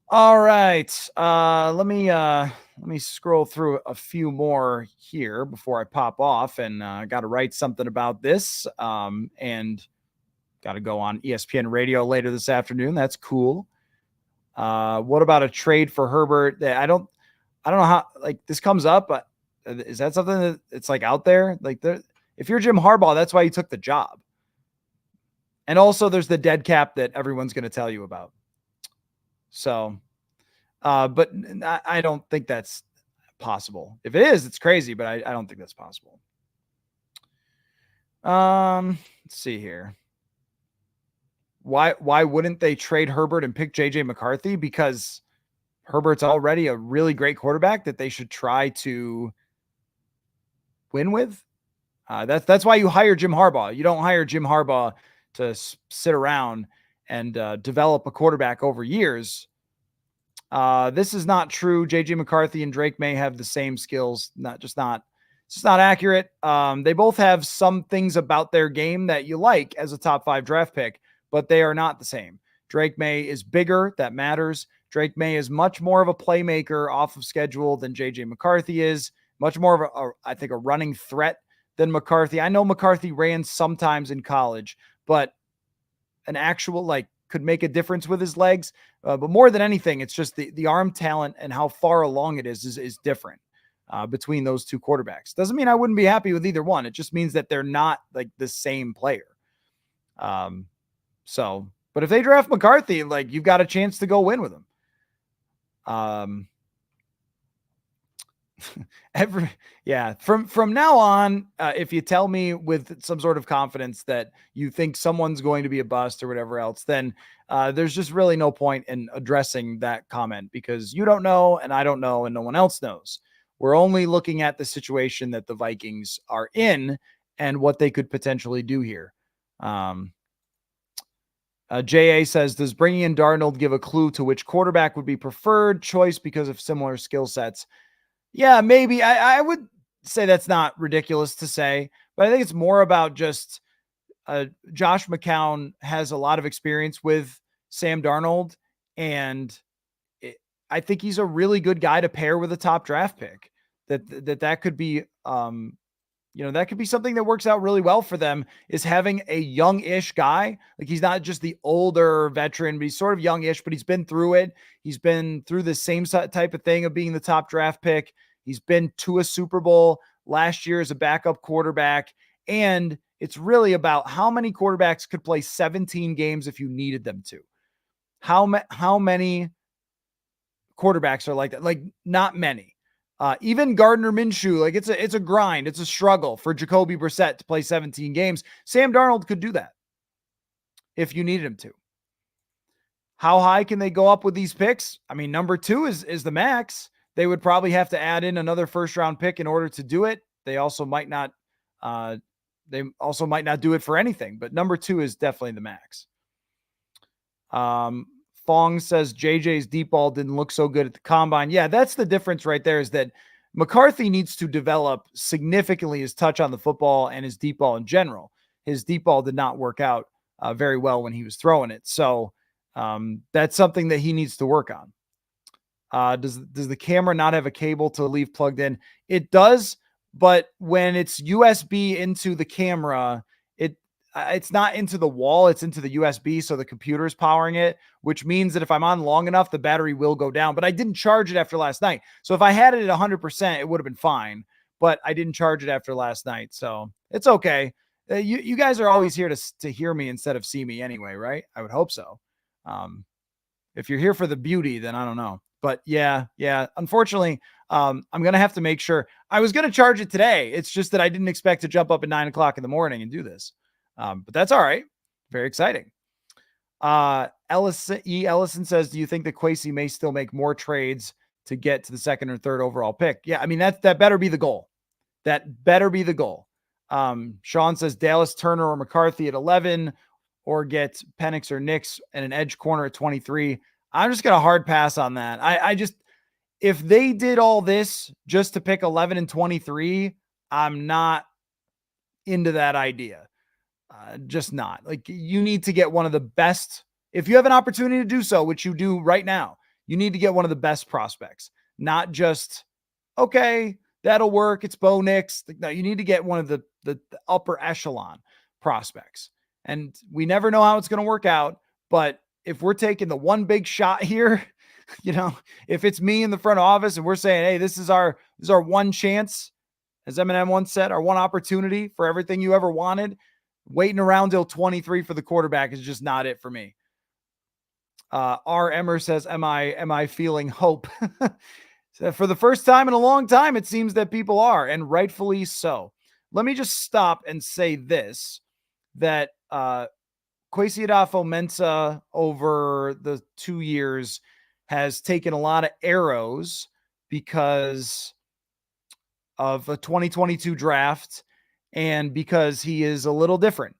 [SPEAKER 1] All right. Let me scroll through a few more here before I pop off, and got to write something about this. And got to go on ESPN radio later this afternoon. That's cool. What about a trade for Herbert? I don't know how like this comes up, but is that something that it's like out there? Like if you're Jim Harbaugh, that's why you took the job. And also there's the dead cap that everyone's going to tell you about. So, but I don't think that's possible. If it is, it's crazy, but I don't think that's possible. Let's see here. Why wouldn't they trade Herbert and pick JJ McCarthy? Because Herbert's already a really great quarterback that they should try to win with. That's why you hire Jim Harbaugh. You don't hire Jim Harbaugh to sit around and develop a quarterback over years. This is not true. JJ McCarthy and Drake May have the same skills. It's just not accurate. They both have some things about their game that you like as a top 5 draft pick, but they are not the same. Drake May is bigger. That matters. Drake May is much more of a playmaker off of schedule than JJ McCarthy is. Much more of I think, a running threat than McCarthy. I know McCarthy ran sometimes in college, but an actual, could make a difference with his legs. But more than anything, it's just the arm talent and how far along it is different between those two quarterbacks. Doesn't mean I wouldn't be happy with either one. It just means that they're not like the same player. But if they draft McCarthy, you've got a chance to go win with him. From now on, if you tell me with some sort of confidence that you think someone's going to be a bust or whatever else, then there's just really no point in addressing that comment, because you don't know and I don't know and no one else knows. We're only looking at the situation that the Vikings are in and what they could potentially do here. JA says, does bringing in Darnold give a clue to which quarterback would be preferred choice because of similar skill sets? Yeah, maybe. I would say that's not ridiculous to say, but I think it's more about just Josh McCown has a lot of experience with Sam Darnold, and I think he's a really good guy to pair with a top draft pick. That could be, that could be something that works out really well for them, is having a young-ish guy. Like, he's not just the older veteran, but he's sort of young-ish, but he's been through it. He's been through the same type of thing of being the top draft pick. He's been to a Super Bowl last year as a backup quarterback. And it's really about how many quarterbacks could play 17 games if you needed them to. How many quarterbacks are like that? Like, not many. Even Gardner Minshew, it's a grind. It's a struggle for Jacoby Brissett to play 17 games. Sam Darnold could do that if you needed him to. How high can they go up with these picks? I mean, number 2 is the max. They would probably have to add in another first-round pick in order to do it. They also might not. They also might not do it for anything. But number 2 is definitely the max. Fong says JJ's deep ball didn't look so good at the combine. Yeah, that's the difference right there, is that McCarthy needs to develop significantly his touch on the football and his deep ball in general. His deep ball did not work out very well when he was throwing it. So that's something that he needs to work on. Does the camera not have a cable to leave plugged in? It does, but when it's USB into the camera, it's not into the wall, it's into the USB, so the computer is powering it, which means that if I'm on long enough, the battery will go down. But I didn't charge it after last night. So if I had it at 100%, it would have been fine. But I didn't charge it after last night, so it's okay. You guys are always here to hear me instead of see me anyway, right? I would hope so. If you're here for the beauty, then I don't know. But yeah. Unfortunately, I'm going to have to make sure. I was going to charge it today. It's just that I didn't expect to jump up at 9:00 in the morning and do this. But that's all right. Very exciting. Ellison says, do you think that Kwesi may still make more trades to get to the second or third overall pick? Yeah, I mean, that better be the goal. That better be the goal. Sean says Dallas, Turner, or McCarthy at 11, or get Penix or Nix and an edge corner at 23. I'm just going to hard pass on that. I just, if they did all this just to pick 11 and 23, I'm not into that idea. Just not. Like, you need to get one of the best. If you have an opportunity to do so, which you do right now, you need to get one of the best prospects, not just, okay, that'll work. It's Bo Nix. No, you need to get one of the upper echelon prospects. And we never know how it's going to work out. But if we're taking the one big shot here, if it's me in the front office and we're saying, hey, this is our one chance, as Eminem once said, our one opportunity for everything you ever wanted, waiting around till 23 for the quarterback is just not it for me. R. Emmer says, am I feeling hope? So for the first time in a long time, it seems that people are, and rightfully so. Let me just stop and say this, that Kwesi adofo-mensah over the 2 years has taken a lot of arrows because of a 2022 draft and because he is a little different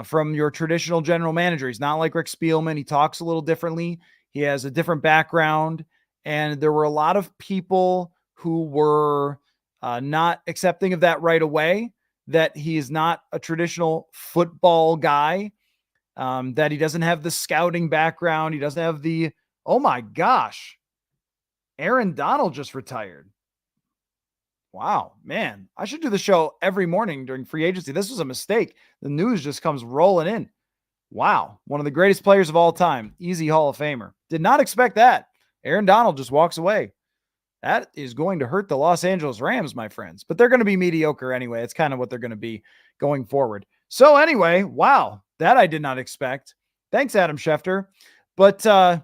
[SPEAKER 1] from your traditional general manager. He's not like Rick Spielman. He talks a little differently. He has a different background. And there were a lot of people who were not accepting of that right away, that he is not a traditional football guy, that he doesn't have the scouting background. He doesn't have the, oh my gosh, Aaron Donald just retired. Wow, man, I should do the show every morning during free agency. This was a mistake. The news just comes rolling in. Wow, one of the greatest players of all time. Easy Hall of Famer. Did not expect that. Aaron Donald just walks away. That is going to hurt the Los Angeles Rams, my friends. But they're going to be mediocre anyway. It's kind of what they're going to be going forward. So anyway, wow, that I did not expect. Thanks, Adam Schefter. But Kwesi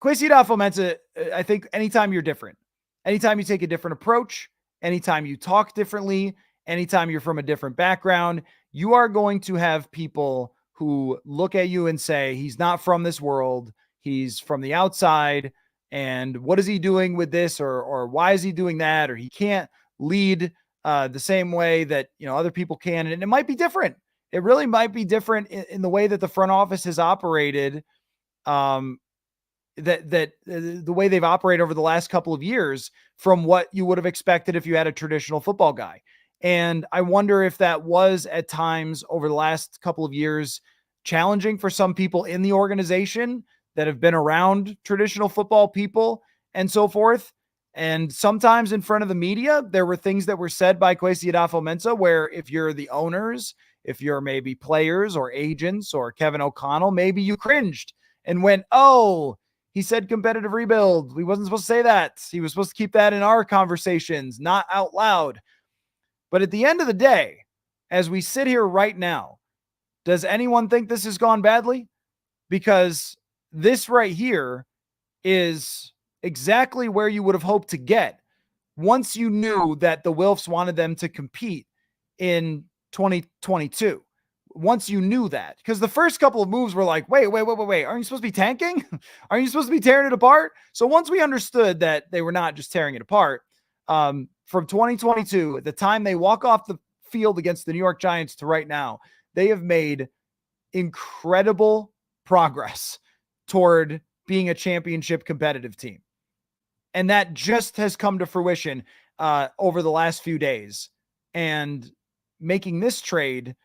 [SPEAKER 1] adofo-mensah, I think anytime you're different, anytime you take a different approach, anytime you talk differently, anytime you're from a different background, you are going to have people who look at you and say, he's not from this world. He's from the outside. And what is he doing with this? Or why is he doing that? Or he can't lead the same way that, other people can. And it might be different. It really might be different in the way that the front office has operated, that the way they've operated over the last couple of years from what you would have expected if you had a traditional football guy. And I wonder if that was at times over the last couple of years challenging for some people in the organization that have been around traditional football people and so forth. And sometimes in front of the media, there were things that were said by Kwesi adofo-mensah where if you're the owners, if you're maybe players or agents or Kevin O'Connell, maybe you cringed and went, oh, he said competitive rebuild. We wasn't supposed to say that. He was supposed to keep that in our conversations, not out loud. But at the end of the day, as we sit here right now, does anyone think this has gone badly? Because this right here is exactly where you would have hoped to get once you knew that the Wilfs wanted them to compete in 2022. Once you knew that, because the first couple of moves were like, wait, aren't you supposed to be tanking? Aren't you supposed to be tearing it apart? So once we understood that they were not just tearing it apart, from 2022, at the time they walk off the field against the New York Giants to right now, they have made incredible progress toward being a championship competitive team. And that just has come to fruition over the last few days. And making this trade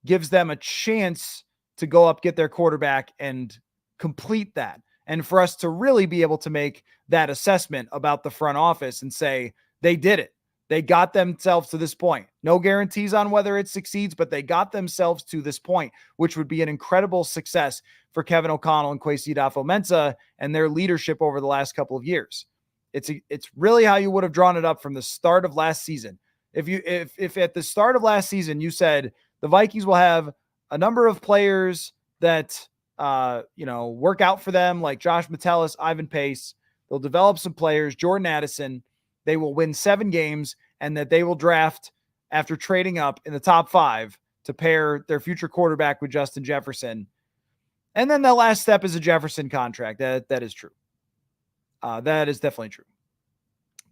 [SPEAKER 1] gives them a chance to go up, get their quarterback, and complete that. And for us to really be able to make that assessment about the front office and say, they did it. They got themselves to this point. No guarantees on whether it succeeds, but they got themselves to this point, which would be an incredible success for Kevin O'Connell and Kwesi adofo-mensah and their leadership over the last couple of years. It's really how you would have drawn it up from the start of last season. If at the start of last season you said the Vikings will have a number of players that work out for them, like Josh Metellus, Ivan Pace, they'll develop some players, Jordan Addison, they will win 7 games, and that they will draft after trading up in the top 5 to pair their future quarterback with Justin Jefferson. And then the last step is a Jefferson contract. That is true. That is definitely true.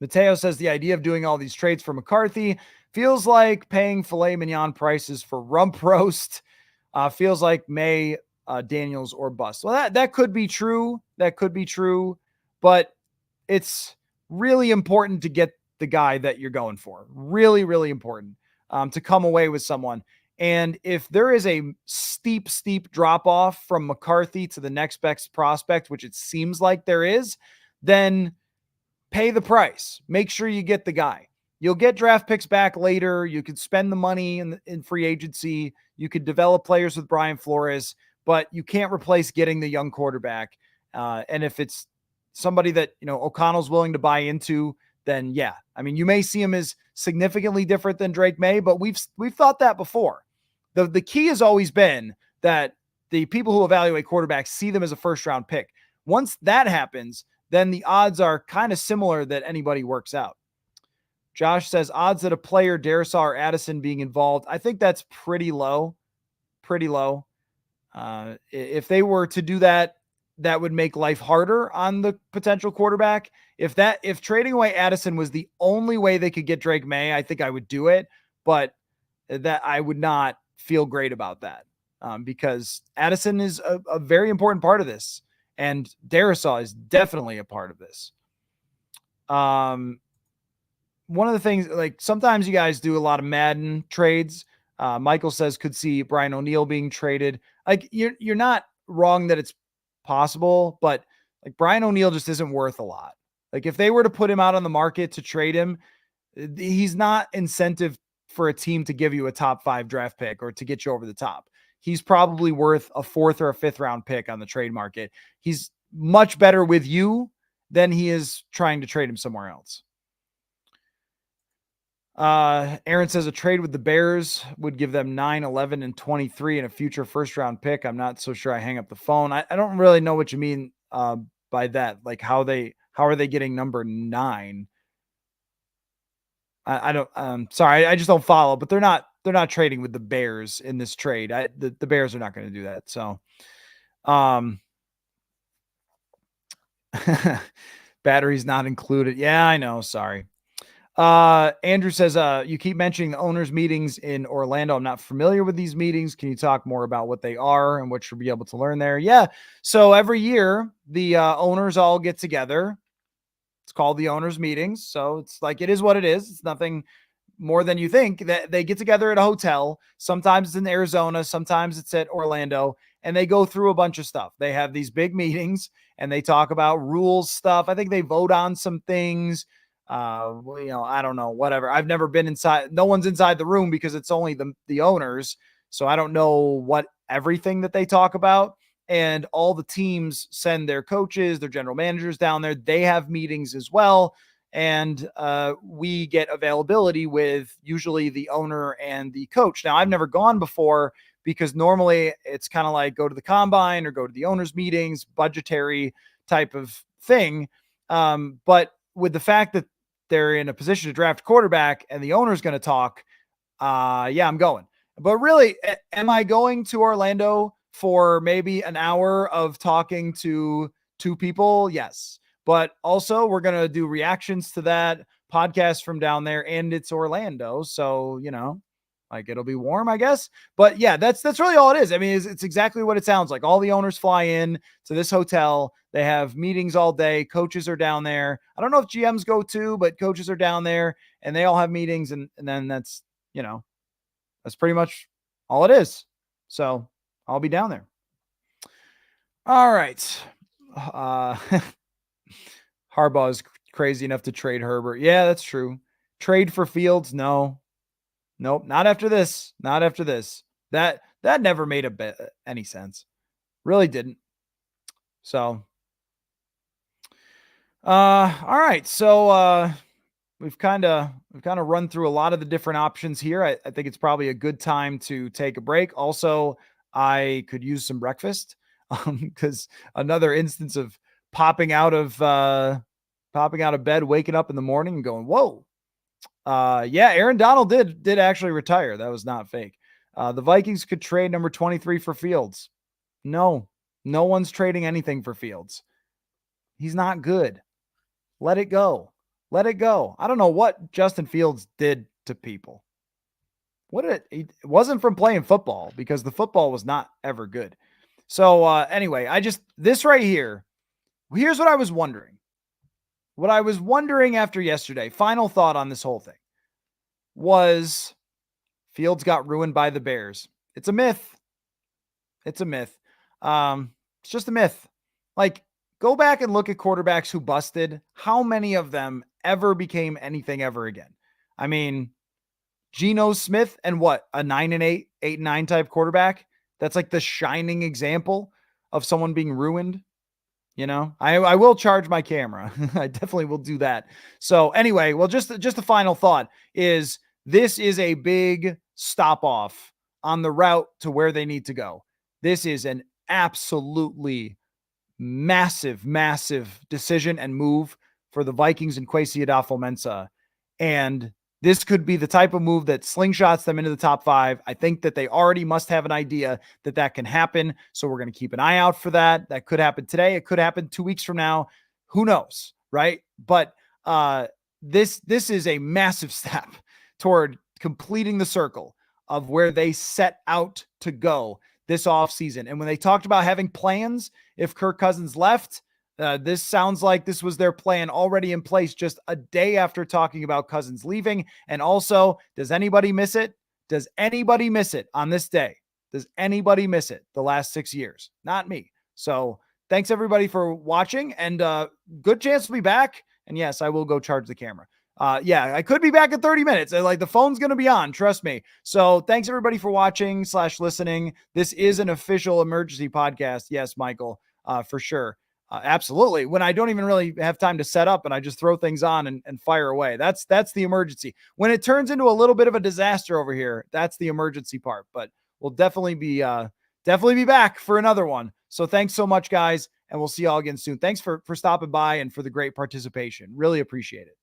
[SPEAKER 1] Mateo says the idea of doing all these trades for McCarthy feels like paying filet mignon prices for rump roast. Feels like May, Daniels, or bust. Well, that could be true. That could be true. But it's really important to get the guy that you're going for. Really, really important to come away with someone. And if there is a steep drop off from McCarthy to the next best prospect, which it seems like there is, then pay the price. Make sure you get the guy. You'll get draft picks back later. You could spend the money in free agency. You could develop players with Brian Flores, but you can't replace getting the young quarterback. And if it's somebody that, O'Connell's willing to buy into, then yeah. I mean, you may see him as significantly different than Drake May, but we've thought that before. The key has always been that the people who evaluate quarterbacks see them as a first round pick. Once that happens, then the odds are kind of similar that anybody works out. Josh says odds that a player, Darisaw or Addison, being involved. I think that's pretty low. Pretty low. If they were to do that, that would make life harder on the potential quarterback. If trading away Addison was the only way they could get Drake May, I think I would do it. But that I would not feel great about that because Addison is a very important part of this. And Darisaw is definitely a part of this. One of the things, like sometimes you guys do a lot of Madden trades. Michael says could see Brian O'Neill being traded. Like you're not wrong that it's possible, but like Brian O'Neill just isn't worth a lot. Like if they were to put him out on the market to trade him, he's not incentive for a team to give you a top 5 draft pick or to get you over the top. He's probably worth a 4th or a 5th round pick on the trade market. He's much better with you than he is trying to trade him somewhere else. Aaron says a trade with the Bears would give them 9, 11, and 23 and a future first round pick. I'm not so sure I hang up the phone. I don't really know what you mean by that. Like how are they getting number 9? I don't, sorry, I just don't follow, but they're not trading with the Bears in this trade. The Bears are not going to do that. So, batteries not included. Yeah, I know. Sorry. Andrew says, you keep mentioning the owners meetings in Orlando. I'm not familiar with these meetings. Can you talk more about what they are and what you'll be able to learn there? Yeah. So every year the owners all get together. It's called the owners meetings. So it's like, it is what it is. It's nothing more than you think. That they get together at a hotel. Sometimes it's in Arizona. Sometimes it's at Orlando, and they go through a bunch of stuff. They have these big meetings and they talk about rules stuff. I think they vote on some things. I don't know, whatever. I've never been inside. No one's inside the room because it's only the owners. So I don't know what everything that they talk about. And all the teams send their coaches, their general managers down there. They have meetings as well. And we get availability with usually the owner and the coach. Now, I've never gone before because normally it's kind of like go to the combine or go to the owners meetings, budgetary type of thing. But with the fact that they're in a position to draft a quarterback and the owner's going to talk, yeah, I'm going. But really, am I going to Orlando for maybe an hour of talking to 2 people? Yes. But also we're going to do reactions to that podcast from down there, and it's Orlando. So, like it'll be warm, I guess. But yeah, that's really all it is. I mean, it's exactly what it sounds like. All the owners fly in to this hotel. They have meetings all day. Coaches are down there. I don't know if GMs go too, but coaches are down there and they all have meetings. And then that's pretty much all it is. So I'll be down there. All right. Harbaugh is crazy enough to trade Herbert. Yeah, that's true. Trade for Fields? No. Nope. Not after this. Not after this. That never made any sense. Really didn't. So, all right. So, we've kind of run through a lot of the different options here. I think it's probably a good time to take a break. Also, I could use some breakfast because another instance of popping out of bed, waking up in the morning and going, whoa. Yeah, Aaron Donald did actually retire. That was not fake. The Vikings could trade number 23 for Fields. No one's trading anything for Fields. He's not good. Let it go. Let it go. I don't know what Justin Fields did to people. It wasn't from playing football, because the football was not ever good. So anyway, this right here, here's what I was wondering. What I was wondering after yesterday, final thought on this whole thing, was Fields got ruined by the Bears. It's a myth. It's a myth. It's just a myth. Like, go back and look at quarterbacks who busted. How many of them ever became anything ever again? I mean, Geno Smith, and what, a 9-8, 8-9 type quarterback? That's like the shining example of someone being ruined. You know, I will charge my camera. I definitely will do that. So anyway, well, just a final thought is, this is a big stop off on the route to where they need to go. This is an absolutely massive decision and move for the Vikings and Kwesi Adofo-Mensah. And this could be the type of move that slingshots them into the top 5. I think that they already must have an idea that can happen. So we're going to keep an eye out for that. That could happen today. It could happen 2 weeks from now. Who knows? Right. But this is a massive step toward completing the circle of where they set out to go this offseason. And when they talked about having plans, if Kirk Cousins left, this sounds like this was their plan already in place just a day after talking about Cousins leaving. And also, does anybody miss it? Does anybody miss it on this day? Does anybody miss it the last 6 years? Not me. So thanks everybody for watching, and good chance to be back. And yes, I will go charge the camera. Yeah, I could be back in 30 minutes. Like, the phone's going to be on, trust me. So thanks everybody for watching / listening. This is an official emergency podcast. Yes, Michael, for sure. Absolutely. When I don't even really have time to set up and I just throw things on and fire away. That's the emergency. When it turns into a little bit of a disaster over here, that's the emergency part. But we'll definitely be back for another one. So thanks so much, guys, and we'll see y'all again soon. Thanks for stopping by and for the great participation. Really appreciate it.